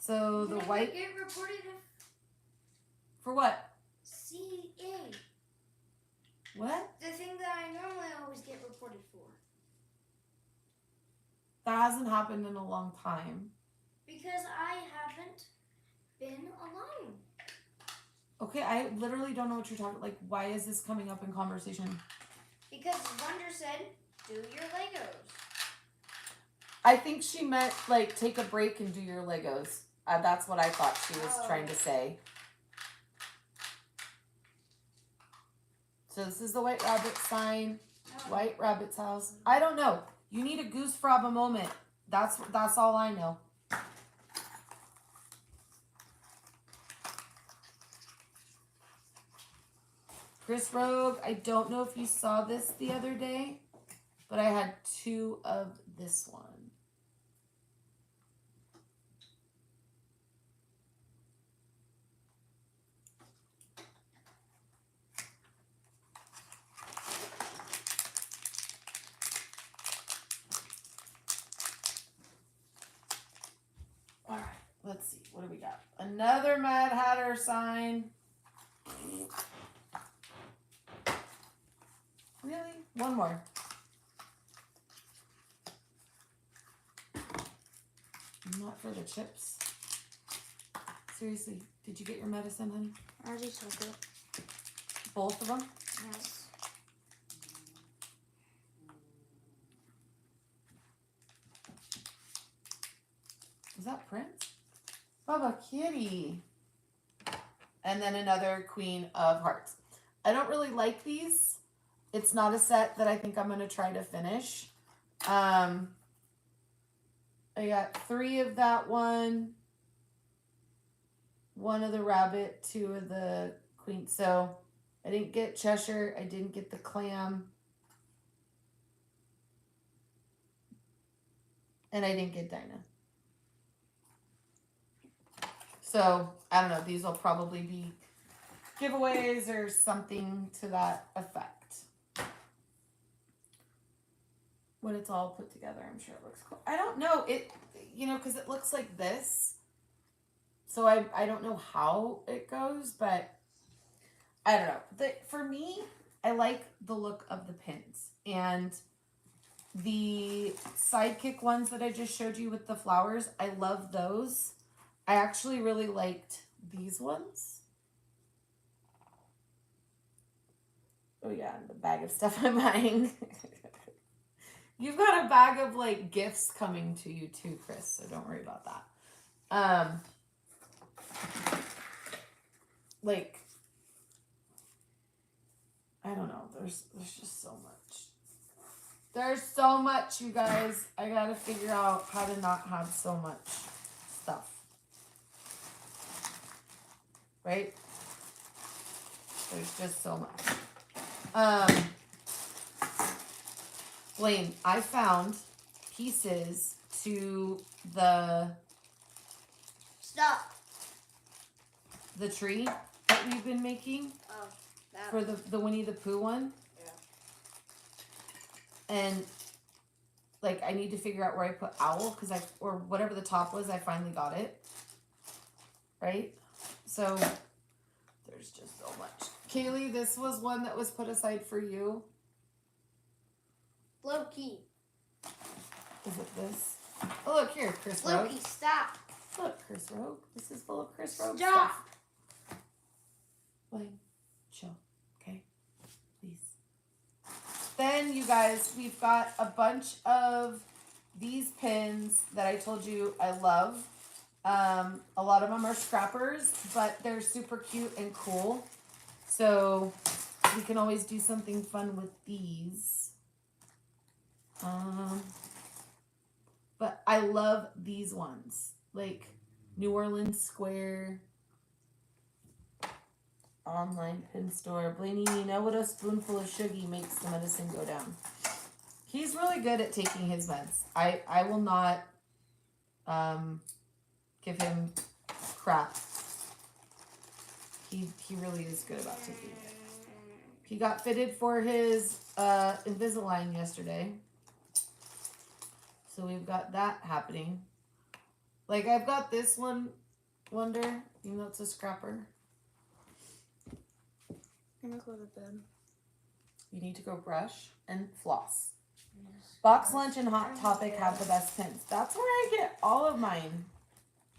So the white... Get reported For what? CA. What? The thing that I normally always get reported for. That hasn't happened in a long time. Because I haven't been alone. Okay, I literally don't know what you're talking. Like, why is this coming up in conversation? Because Wonder said, do your Legos. I think she meant like take a break and do your Legos. That's what I thought she was trying to say. So this is the White Rabbit sign. White Rabbit's house. I don't know. You need a goose frog a moment. That's all I know. Chris Rogue, I don't know if you saw this the other day, but I had 2 of this one. All right, let's see. What do we got? Another Mad Hatter sign. Really? One more. Not for the chips. Seriously, did you get your medicine, honey? I already took it. Both of them? Yes. Was that Prince? Baba Kitty. And then another Queen of Hearts. I don't really like these. It's not a set that I think I'm going to try to finish. I got 3 of that one. 1 of the rabbit, 2 of the queen. So I didn't get Cheshire. I didn't get the clam. And I didn't get Dinah. So I don't know. These will probably be giveaways or something to that effect. When it's all put together, I'm sure it looks cool. I don't know. It, you know, because it looks like this. So I don't know how it goes, but I don't know. For me, I like the look of the pins. And the Sidekick ones that I just showed you with the flowers, I love those. I actually really liked these ones. Oh yeah, and the bag of stuff I'm buying. You've got a bag of like gifts coming to you too, Chris, so don't worry about that. Like, I don't know, there's just so much. There's so much, you guys. I gotta figure out how to not have so much stuff. Right? There's just so much. Blaine, I found pieces to the tree that we've been making. Oh, that for the Winnie the Pooh one. Yeah. And like I need to figure out where I put owl because or whatever the top was, I finally got it. Right? So there's just so much. Kaylee, this was one that was put aside for you. Loki. Is it this? Oh, look here, Chris Rogue. Loki, stop. Look, Chris Rogue. This is full of Chris Rogue Stop. stuff. Blaine, chill, okay? Please. Then, you guys, we've got a bunch of these pins that I told you I love. A lot of them are scrappers, but they're super cute and cool. So we can always do something fun with these. But I love these ones. Like New Orleans Square. Online pin store. Blaney, you know what a spoonful of sugar makes the medicine go down. He's really good at taking his meds. I will not give him crap. He really is good about taking it. He got fitted for his Invisalign yesterday. So we've got that happening. Like I've got this one, Wonder, even though it's a scrapper. I'm gonna go to bed. You need to go brush and floss. Box Lunch and Hot Topic have the best pins. That's where I get all of mine.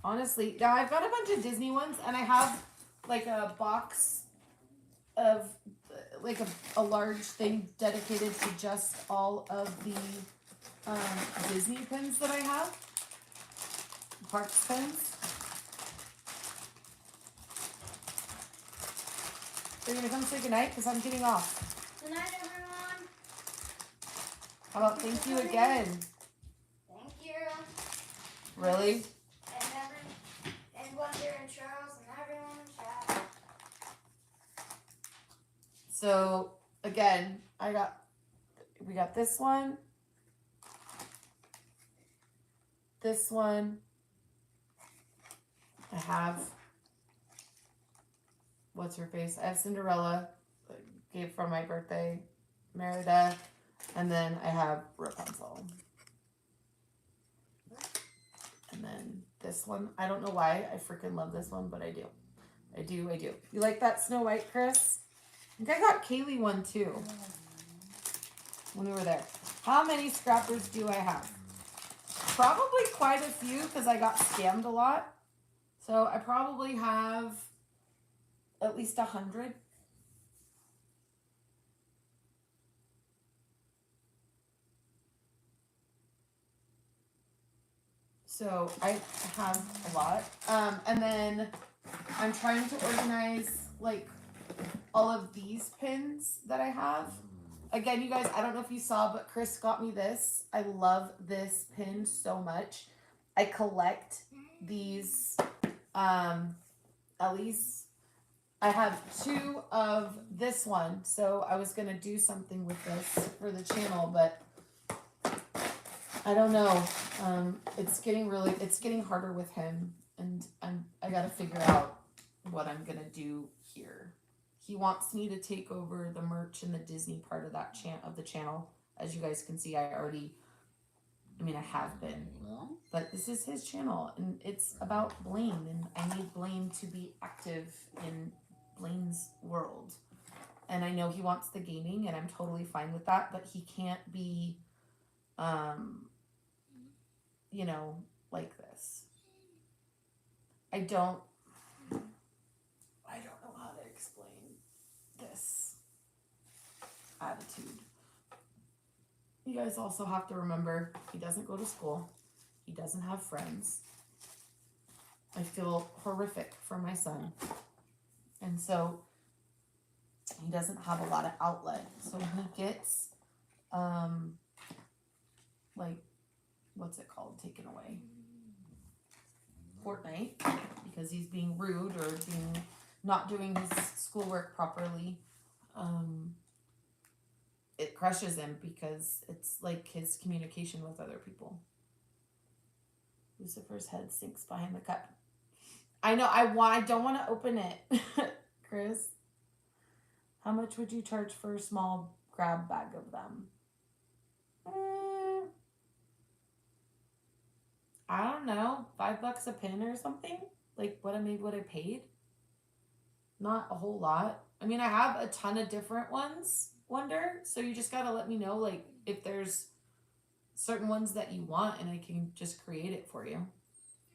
Honestly. Now I've got a bunch of Disney ones and I have like a box of like a large thing dedicated to just all of the Disney pins that I have. Parks pins. Are you gonna come say goodnight? Because I'm getting off. Good night, everyone. How about thank you again? Thank you. Really? And Wonder and Charles and everyone in chat. So again, we got this one. This one. I have what's her face? I have Cinderella, gave for my birthday, Merida, and then I have Rapunzel. And then this one, I don't know why, I freaking love this one, but I do. I do. You like that Snow White, Chris? I think I got Kaylee one too, when we were there. How many scrappers do I have? Probably quite a few, because I got scammed a lot. So I probably have at least 100. So I have a lot. And then I'm trying to organize like all of these pins that I have. Again, you guys, I don't know if you saw, but Chris got me this. I love this pin so much. I collect these, at least I have 2 of this one. So I was going to do something with this for the channel, but I don't know. It's getting harder with him, and I got to figure out what I'm going to do here. He wants me to take over the merch and the Disney part of that of the channel. As you guys can see, I have been, but this is his channel, and it's about Blaine, and I need Blaine to be active in Blainez World. And I know he wants the gaming, and I'm totally fine with that, but he can't be, like this. I don't know how to explain this attitude. You guys also have to remember, he doesn't go to school. He doesn't have friends. I feel horrific for my son. And so he doesn't have a lot of outlet. So he gets, what's it called? Taken away. Fortnite, because he's being rude or not doing his schoolwork properly. It crushes him because it's like his communication with other people. Lucifer's head sinks behind the cup. I know, I don't want to open it. Chris, how much would you charge for a small grab bag of them? I don't know, $5 a pin or something? Like what I paid? Not a whole lot. I mean, I have a ton of different ones, Wonder. So you just gotta let me know, like, if there's certain ones that you want, and I can just create it for you.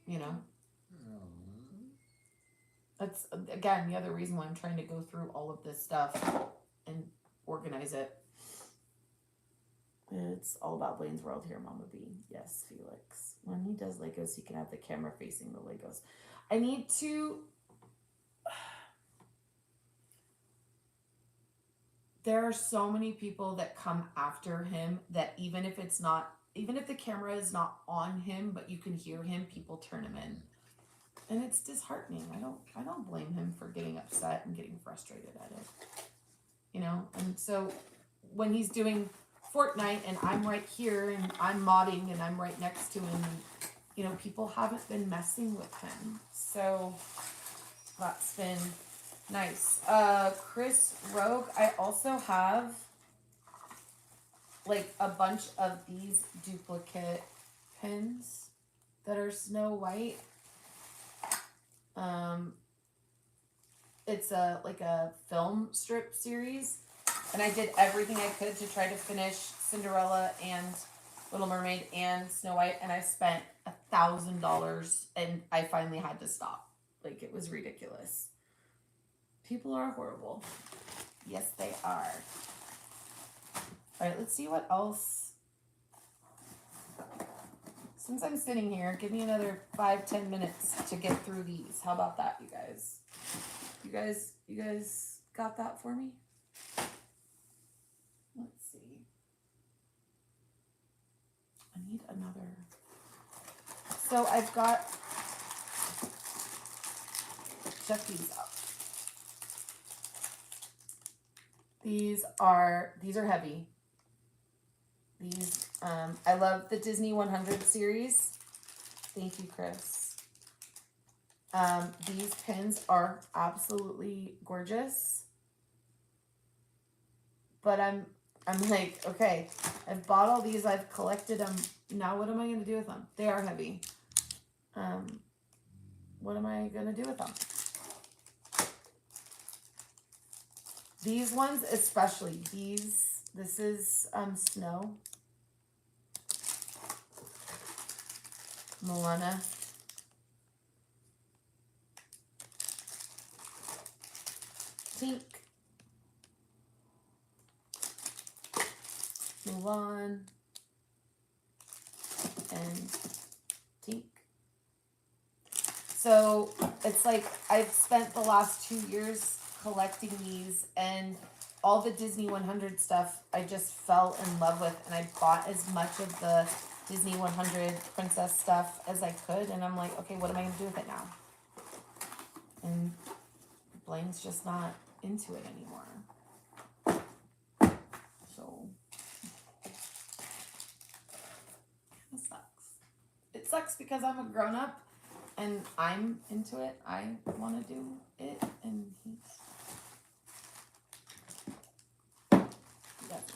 You know? That's, again, the other reason why I'm trying to go through all of this stuff and organize it. It's all about Blainez World here, Mama B. Yes, Felix. When he does Legos, he can have the camera facing the Legos. I need to... There are so many people that come after him that even if the camera is not on him, but you can hear him, people turn him in. And it's disheartening. I don't blame him for getting upset and getting frustrated at it. You know? And so when he's doing Fortnite and I'm right here and I'm modding and I'm right next to him, and, you know, people haven't been messing with him. So that's been nice. Chris Rogue, I also have like a bunch of these duplicate pins that are Snow White. it's a like a film strip series, and I did everything I could to try to finish Cinderella and Little Mermaid and Snow White, and I spent $1,000, and I finally had to stop. Like, it was ridiculous. People are horrible. Yes, they are. All right, let's see what else. Since I'm sitting here, give me another 5-10 minutes to get through these. How about that, you guys? You guys got that for me? Let's see. I need another. So I've got, check these out. These are heavy. These, I love the Disney 100 series. Thank you, Chris. These pins are absolutely gorgeous. But I'm like, okay, I've bought all these, I've collected them. Now what am I going to do with them? They are heavy. What am I going to do with them? These ones especially, this is Snow. Moana. Tink. Mulan. And Tink. So it's like I've spent the last 2 years collecting these, and all the Disney 100 stuff I just fell in love with, and I bought as much of the Disney 100 princess stuff as I could, and I'm like, okay, what am I going to do with it now? And Blaine's just not into it anymore. So, it sucks. It sucks because I'm a grown-up, and I'm into it. I want to do it, and he doesn't.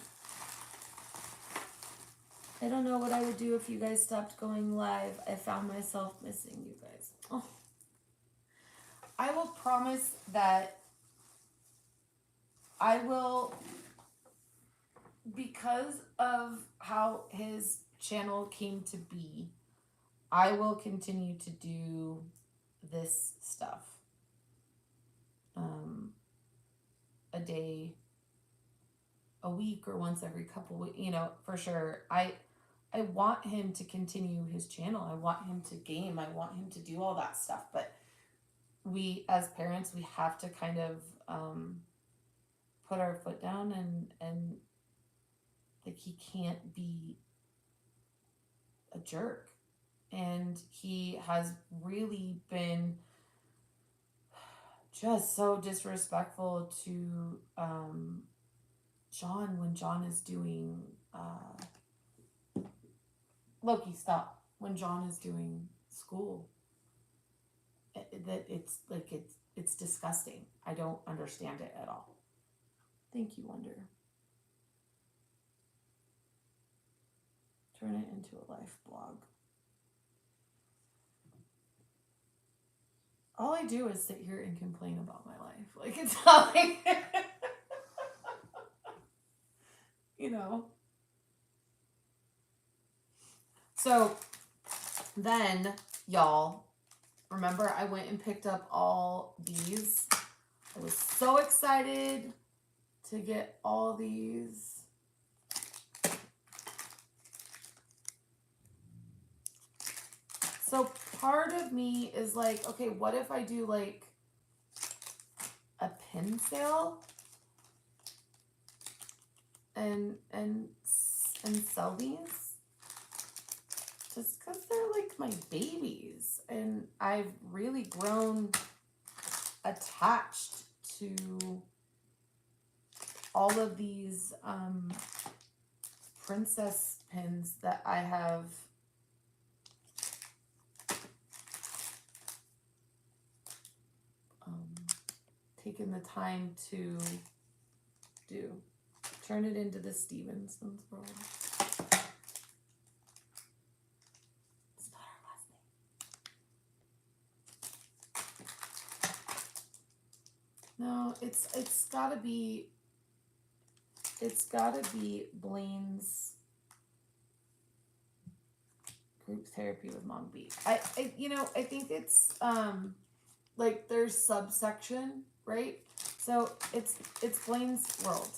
I don't know what I would do if you guys stopped going live. I found myself missing you guys. Oh. I will promise that I will, because of how his channel came to be, I will continue to do this stuff. A day, a week, or once every couple weeks, for sure. I want him to continue his channel. I want him to game. I want him to do all that stuff. But we, as parents, we have to kind of put our foot down and like, he can't be a jerk. And he has really been just so disrespectful to John when John is doing Loki, stop. When John is doing school. That it's like it's disgusting. I don't understand it at all. Thank you, Wonder. Turn it into a life blog. All I do is sit here and complain about my life. Like, it's not like So then, y'all, remember I went and picked up all these. I was so excited to get all these. So part of me is like, okay, what if I do like a pin sale and sell these? Just because they're like my babies, and I've really grown attached to all of these princess pins that I have taken the time to do. Turn it into the Stevenson's world. No, it's gotta be Blaine's group therapy with Mom B. I think it's like there's subsection, right? So it's Blainez World.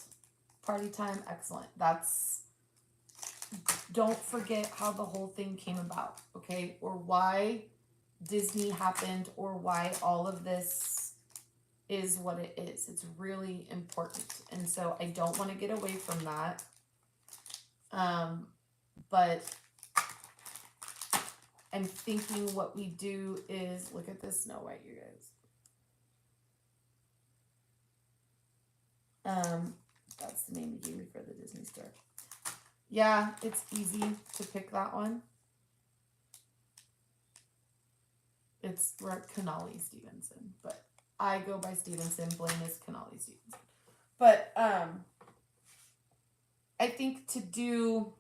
Party time, excellent. Don't forget how the whole thing came about, okay? Or why Disney happened, or why all of this is what it is. It's really important. And so I don't want to get away from that. But I'm thinking what we do is look at this Snow White, you guys. That's the name you gave me for the Disney store. Yeah, it's easy to pick that one. It's Canali Stevenson, but I go by Stevenson. Blaine is Canali Stevenson. But I think to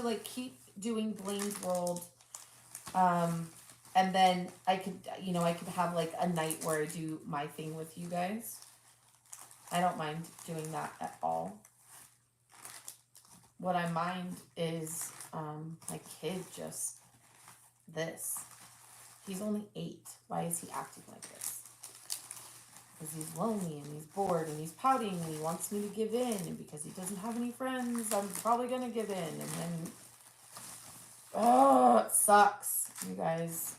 like keep doing Blainez World, and then I could have like a night where I do my thing with you guys. I don't mind doing that at all. What I mind is my kid just this. He's only 8. Why is he acting like this? Because he's lonely and he's bored and he's pouting and he wants me to give in, and because he doesn't have any friends, I'm probably gonna give in, and then it sucks, you guys.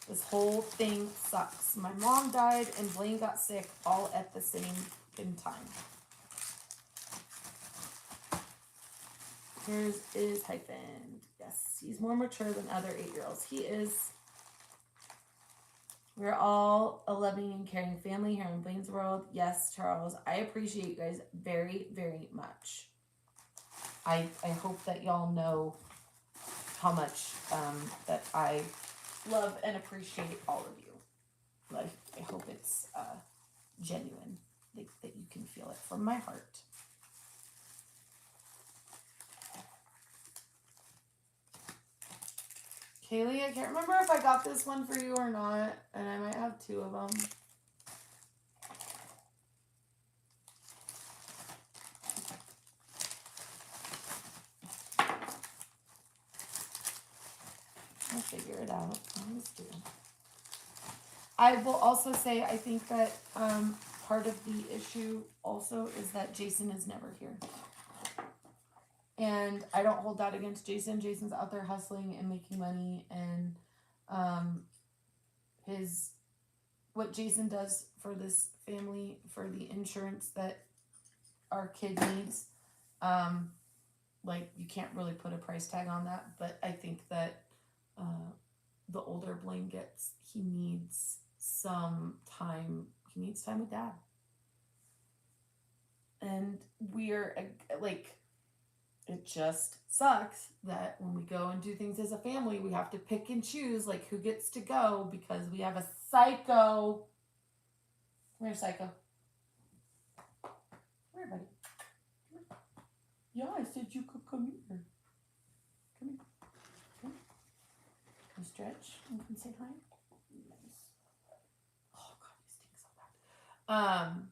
This whole thing sucks. My mom died and Blaine got sick all at the same time. Hers is hyphened. Yes, he's more mature than other 8-year-olds. He is. We're all a loving and caring family here in Blainez World. Yes, Charles, I appreciate you guys very, very much. I hope that y'all know how much that I love and appreciate all of you. Like, I hope it's genuine, like, that you can feel it from my heart. Kaylee, I can't remember if I got this one for you or not, and I might have 2 of them. I'll figure it out. I always do. I will also say, I think that part of the issue also is that Jason is never here. And I don't hold that against Jason. Jason's out there hustling and making money, and what Jason does for this family, for the insurance that our kid needs, like, you can't really put a price tag on that. But I think that the older Blaine gets, he needs some time. He needs time with Dad. And we're like, it just sucks that when we go and do things as a family, we have to pick and choose, like, who gets to go, because we have a psycho. Come here, psycho. Come here, buddy. Come here. Yeah, I said you could come here. Come here. Come here. Can you stretch and can say hi? Nice. Oh, God, you stink so bad.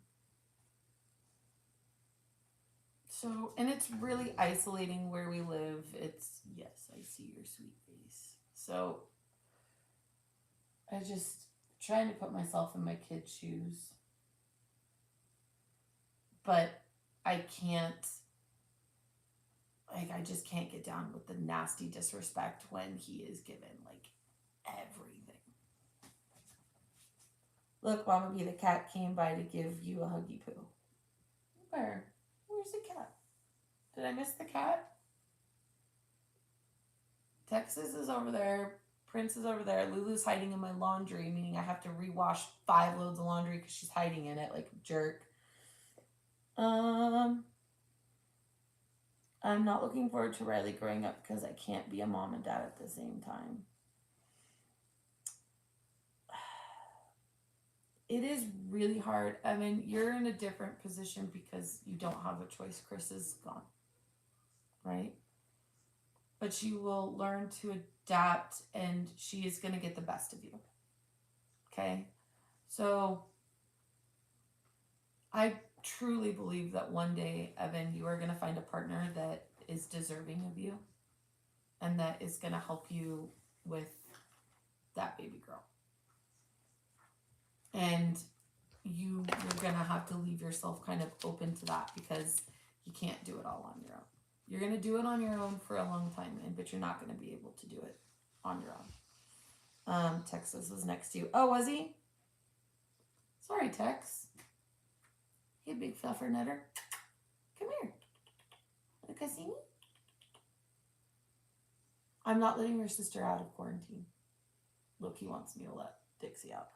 So, and it's really isolating where we live. It's, yes, I see your sweet face. So, I just trying to put myself in my kid's shoes. But I can't, like, I just can't get down with the nasty disrespect when he is given, like, everything. Look, Mama B, the cat came by to give you a huggy poo. Where? Where's the cat? Did I miss the cat? Texas is over there. Prince is over there. Lulu's hiding in my laundry, meaning I have to rewash 5 loads of laundry because she's hiding in it like a jerk. I'm not looking forward to Riley growing up because I can't be a mom and dad at the same time. It is really hard. I mean, you're in a different position because you don't have a choice. Chris is gone, right? but she will learn to adapt, and she is going to get the best of you. Okay? So I truly believe that one day, Evan, you are going to find a partner that is deserving of you and that is going to help you with that baby girl. And you're going to have to leave yourself kind of open to that, because you can't do it all on your own. You're going to do it on your own for a long time, but you're not going to be able to do it on your own. Texas was next to you. Oh, was he? Sorry, Tex. Hey, big fluffernutter. Come here. Wanna come see me? I'm not letting your sister out of quarantine. Loki wants me to let Dixie out.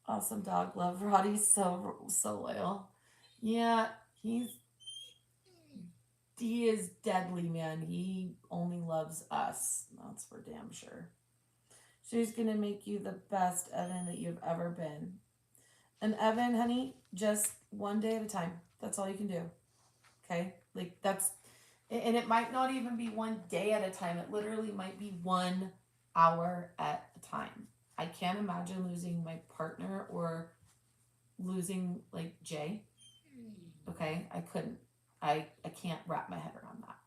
Awesome dog love. Roddy's so loyal. Yeah, he is deadly, man. He only loves us. That's for damn sure. She's gonna make you the best Evan that you've ever been. And Evan, honey, just one day at a time. That's all you can do. Okay? Like, that's, and it might not even be one day at a time. It literally might be 1 hour at a time. I can't imagine losing my partner or losing, like, Jay. Okay? I couldn't. I can't wrap my head around that.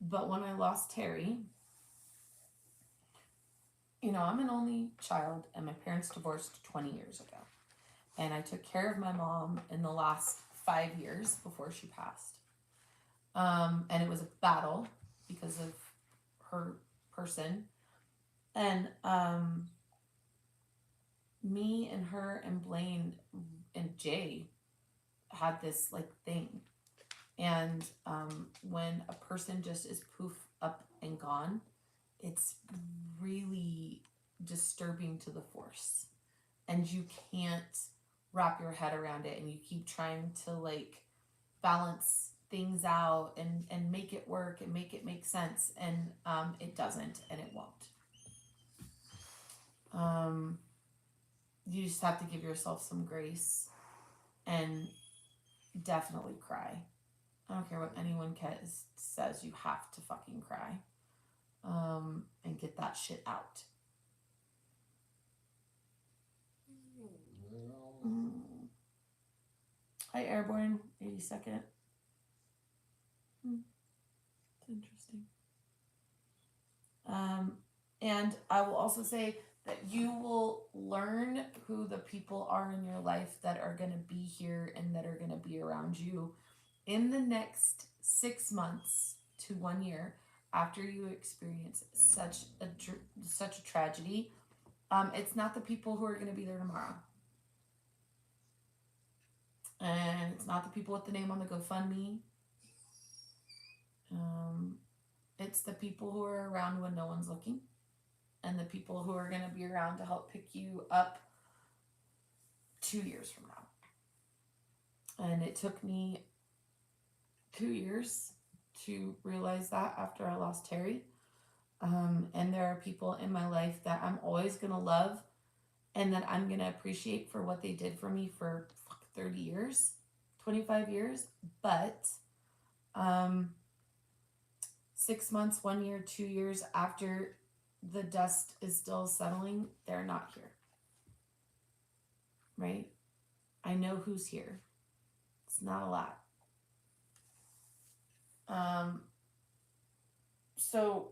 But when I lost Terry, I'm an only child, and my parents divorced 20 years ago. And I took care of my mom in the last 5 years before she passed. And it was a battle because of her person. And me and her and Blaine and Jay had this like thing. And when a person just is poof up and gone, it's really disturbing to the force. And you can't wrap your head around it, and you keep trying to like balance things out and make it work and make it make sense, and it doesn't, and it won't. You just have to give yourself some grace and definitely cry. I don't care what anyone says, you have to fucking cry and get that shit out. Hi, Airborne 82nd. It's interesting. And I will also say that you will learn who the people are in your life that are going to be here and that are going to be around you in the next 6 months to 1 year after you experience such a tragedy. It's not the people who are going to be there tomorrow. And it's not the people with the name on the GoFundMe. It's the people who are around when no one's looking, and the people who are going to be around to help pick you up 2 years from now. And it took me 2 years to realize that after I lost Terry. And there are people in my life that I'm always going to love and that I'm going to appreciate for what they did for me for 30 years, 25 years. But 6 months, 1 year, 2 years after the dust is still settling, they're not here. Right? I know who's here. It's not a lot. So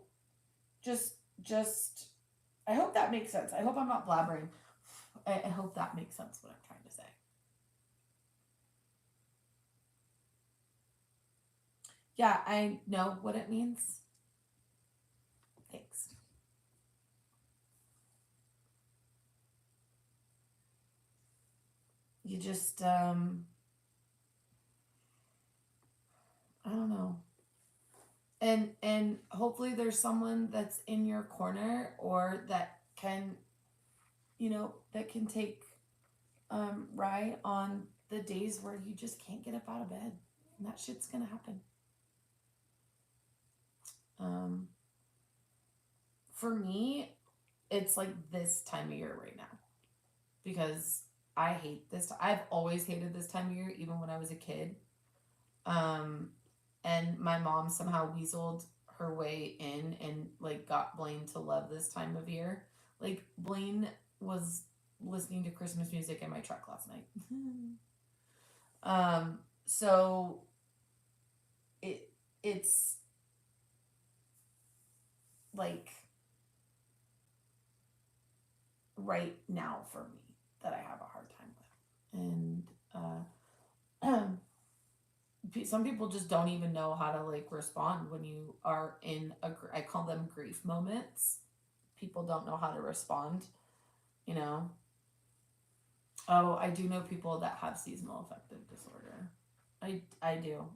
just I hope that makes sense. I hope I'm not blabbering. I hope that makes sense what I'm trying to say. Yeah, I know what it means. Thanks. You just I don't know. And hopefully there's someone that's in your corner or that can take Rye on the days where you just can't get up out of bed. And that shit's gonna happen. For me, it's like this time of year right now. Because I hate this. I've always hated this time of year, even when I was a kid. and my mom somehow weaseled her way in and like got Blaine to love this time of year. Like Blaine was listening to Christmas music in my truck last night. So it's like right now for me that I have a hard time with. And some people just don't even know how to like respond when you are in I call them grief moments. People don't know how to respond, you know. Oh, I do know people that have seasonal affective disorder. I do.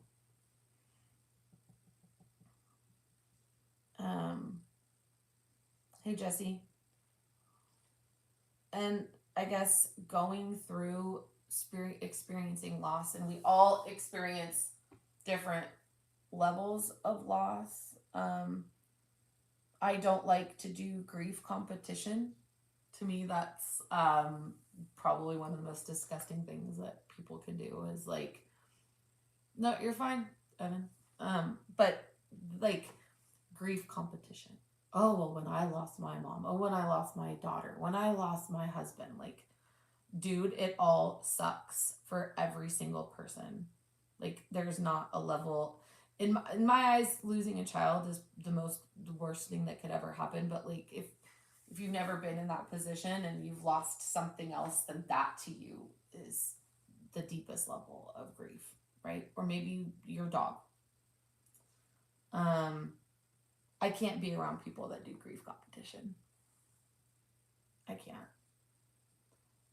Hey Jesse. And I guess going through experiencing loss, and we all experience different levels of loss. I don't like to do grief competition. To me, that's probably one of the most disgusting things that people can do is like, no, you're fine, Evan. But like grief competition. Oh, well, when I lost my mom. Oh, when I lost my daughter. When I lost my husband. Like, dude, it all sucks for every single person. Like, there's not a level. In my eyes, losing a child is the worst thing that could ever happen. But like, if you've never been in that position and you've lost something else, then that to you is the deepest level of grief, right? Or maybe your dog. I can't be around people that do grief competition. I can't.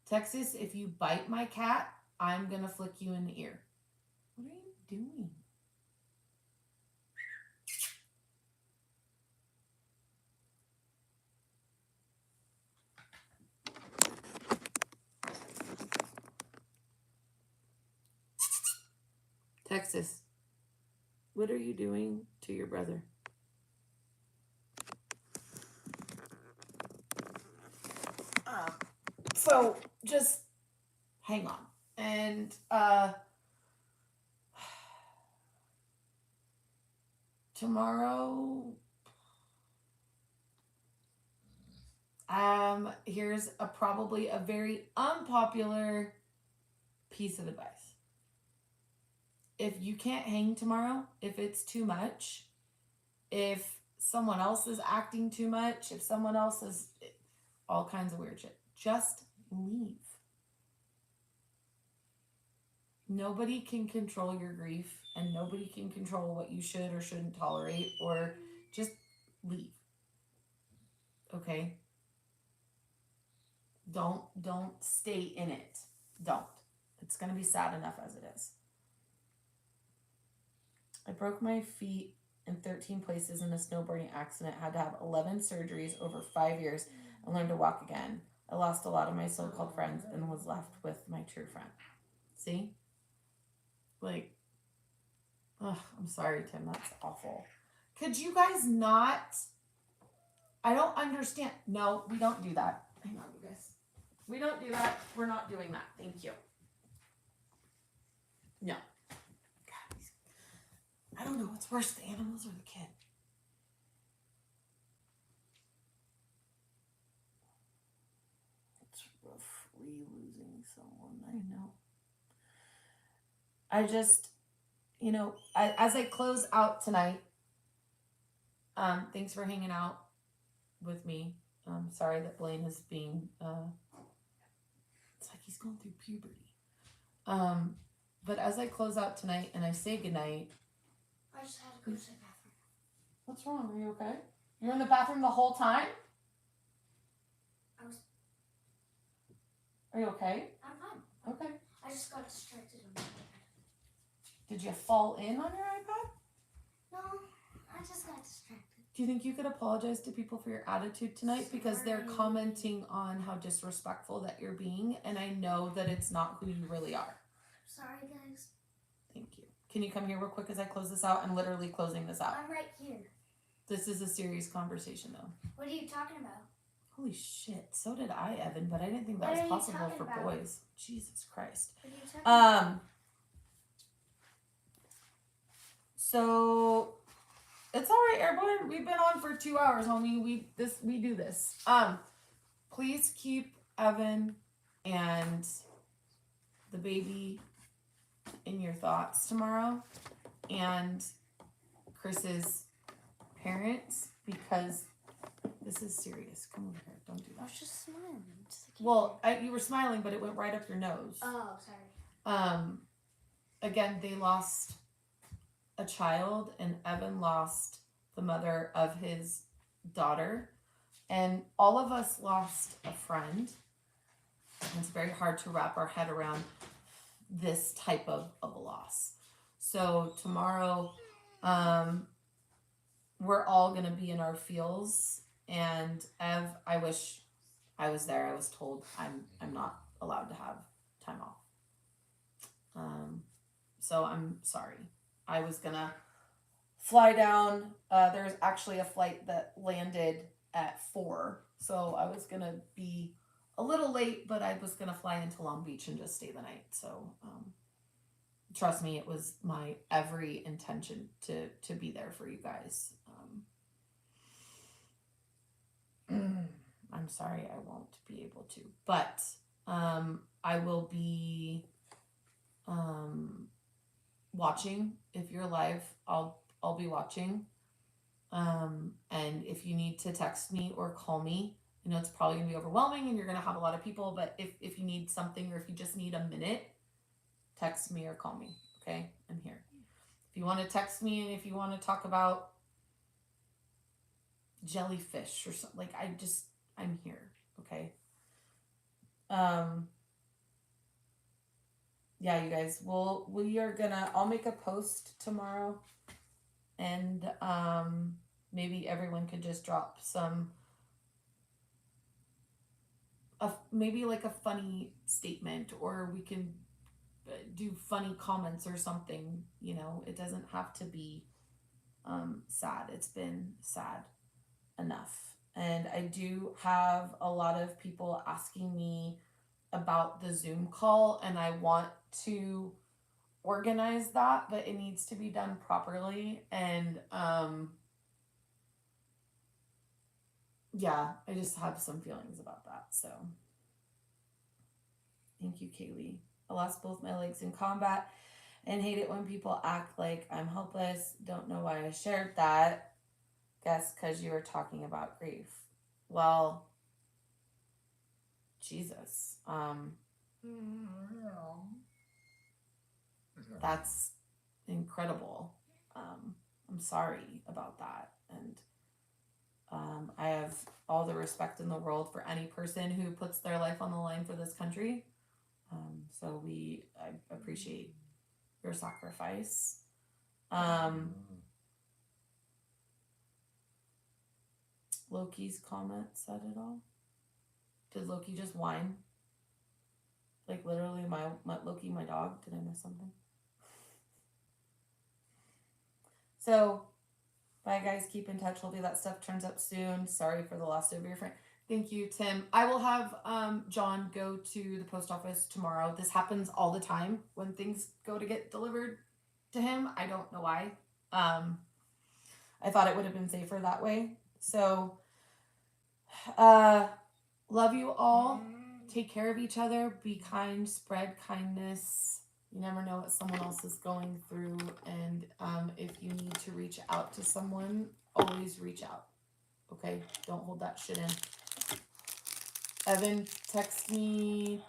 Texas, if you bite my cat, I'm gonna flick you in the ear. What are you doing? Texas, what are you doing to your brother? So just hang on. And tomorrow, here's probably a very unpopular piece of advice. If you can't hang tomorrow, if it's too much, if someone else is acting too much, if someone else is all kinds of weird shit, just leave. Nobody can control your grief, and nobody can control what you should or shouldn't tolerate, or just leave. Okay? Don't stay in it. Don't. It's going to be sad enough as it is. I broke my feet in 13 places in a snowboarding accident, had to have 11 surgeries over 5 years, and learned to walk again. I lost a lot of my so-called friends and was left with my true friend. See? Like, ugh, I'm sorry, Tim. That's awful. Could you guys not? I don't understand. No, we don't do that. Hang on, you guys. We don't do that. We're not doing that. Thank you. No. God, I don't know what's worse, the animals or the kid. It's rough losing someone, I know. I just, you know, as I close out tonight, thanks for hanging out with me. Sorry that Blaine is being, it's like he's going through puberty. But as I close out tonight and I say goodnight. I just had to go to the bathroom. What's wrong? Are you okay? You were in the bathroom the whole time? Are you okay? I'm fine. Okay. I just got distracted on my iPad. Did you fall in on your iPad? No, I just got distracted. Do you think you could apologize to people for your attitude tonight? Because they're commenting on how disrespectful that you're being, and I know that it's not who you really are. Sorry, guys. Thank you. Can you come here real quick as I close this out? I'm literally closing this out. I'm right here. This is a serious conversation, though. What are you talking about? Holy shit. So did I, Evan, but I didn't think that What was are you possible talking for about? boys. Jesus Christ. What are you talking about? So it's all right, everyone. We've been on for 2 hours, homie. We do this. Please keep Evan and the baby in your thoughts tomorrow, and Chris's parents, because this is serious. Come over here. Don't do I that. was just smiling. Well, you were smiling, but it went right up your nose. Oh, sorry. Again, they lost a child, and Evan lost the mother of his daughter, and all of us lost a friend. And it's very hard to wrap our head around this type of a loss. So tomorrow, we're all gonna be in our feels. And Ev, I wish I was there. I was told I'm not allowed to have time off. So I'm sorry. I was gonna fly down. There's actually a flight that landed at 4, so I was gonna be a little late, but I was gonna fly into Long Beach and just stay the night. So trust me, it was my every intention to be there for you guys. I'm sorry I won't be able to, but I will be watching. If you're live, I'll be watching. And if you need to text me or call me, I know it's probably gonna be overwhelming and you're gonna have a lot of people, but if you need something or if you just need a minute, text me or call me. Okay, I'm here. If you want to text me and if you want to talk about jellyfish or something, like I'm here. Okay. Yeah, you guys, I'll make a post tomorrow, and maybe everyone could just drop maybe like a funny statement, or we can do funny comments or something. It doesn't have to be sad. It's been sad enough. And I do have a lot of people asking me about the Zoom call, and I want to organize that, but it needs to be done properly. And yeah, I just have some feelings about that. So thank you, Kaylee. I lost both my legs in combat and hate it when people act like I'm helpless. Don't know why I shared that. Guess because you were talking about grief. Well, Jesus. That's incredible. I'm sorry about that. And I have all the respect in the world for any person who puts their life on the line for this country. So I appreciate your sacrifice. Loki's comment said it all. Did Loki just whine? Like literally my Loki, my dog. Did I miss something? So bye guys, keep in touch. Hopefully that stuff turns up soon. Sorry for the loss of your friend. Thank you, Tim. I will have John go to the post office tomorrow. This happens all the time when things go to get delivered to him. I don't know why. I thought it would have been safer that way. So love you all. Take care of each other. Be kind. Spread kindness. You never know what someone else is going through. And if you need to reach out to someone, always reach out. Okay? Don't hold that shit in. Evan, text me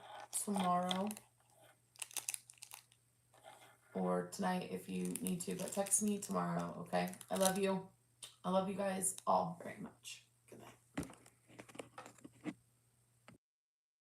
tomorrow. Or tonight if you need to. But text me tomorrow, okay? I love you. I love you guys all very much.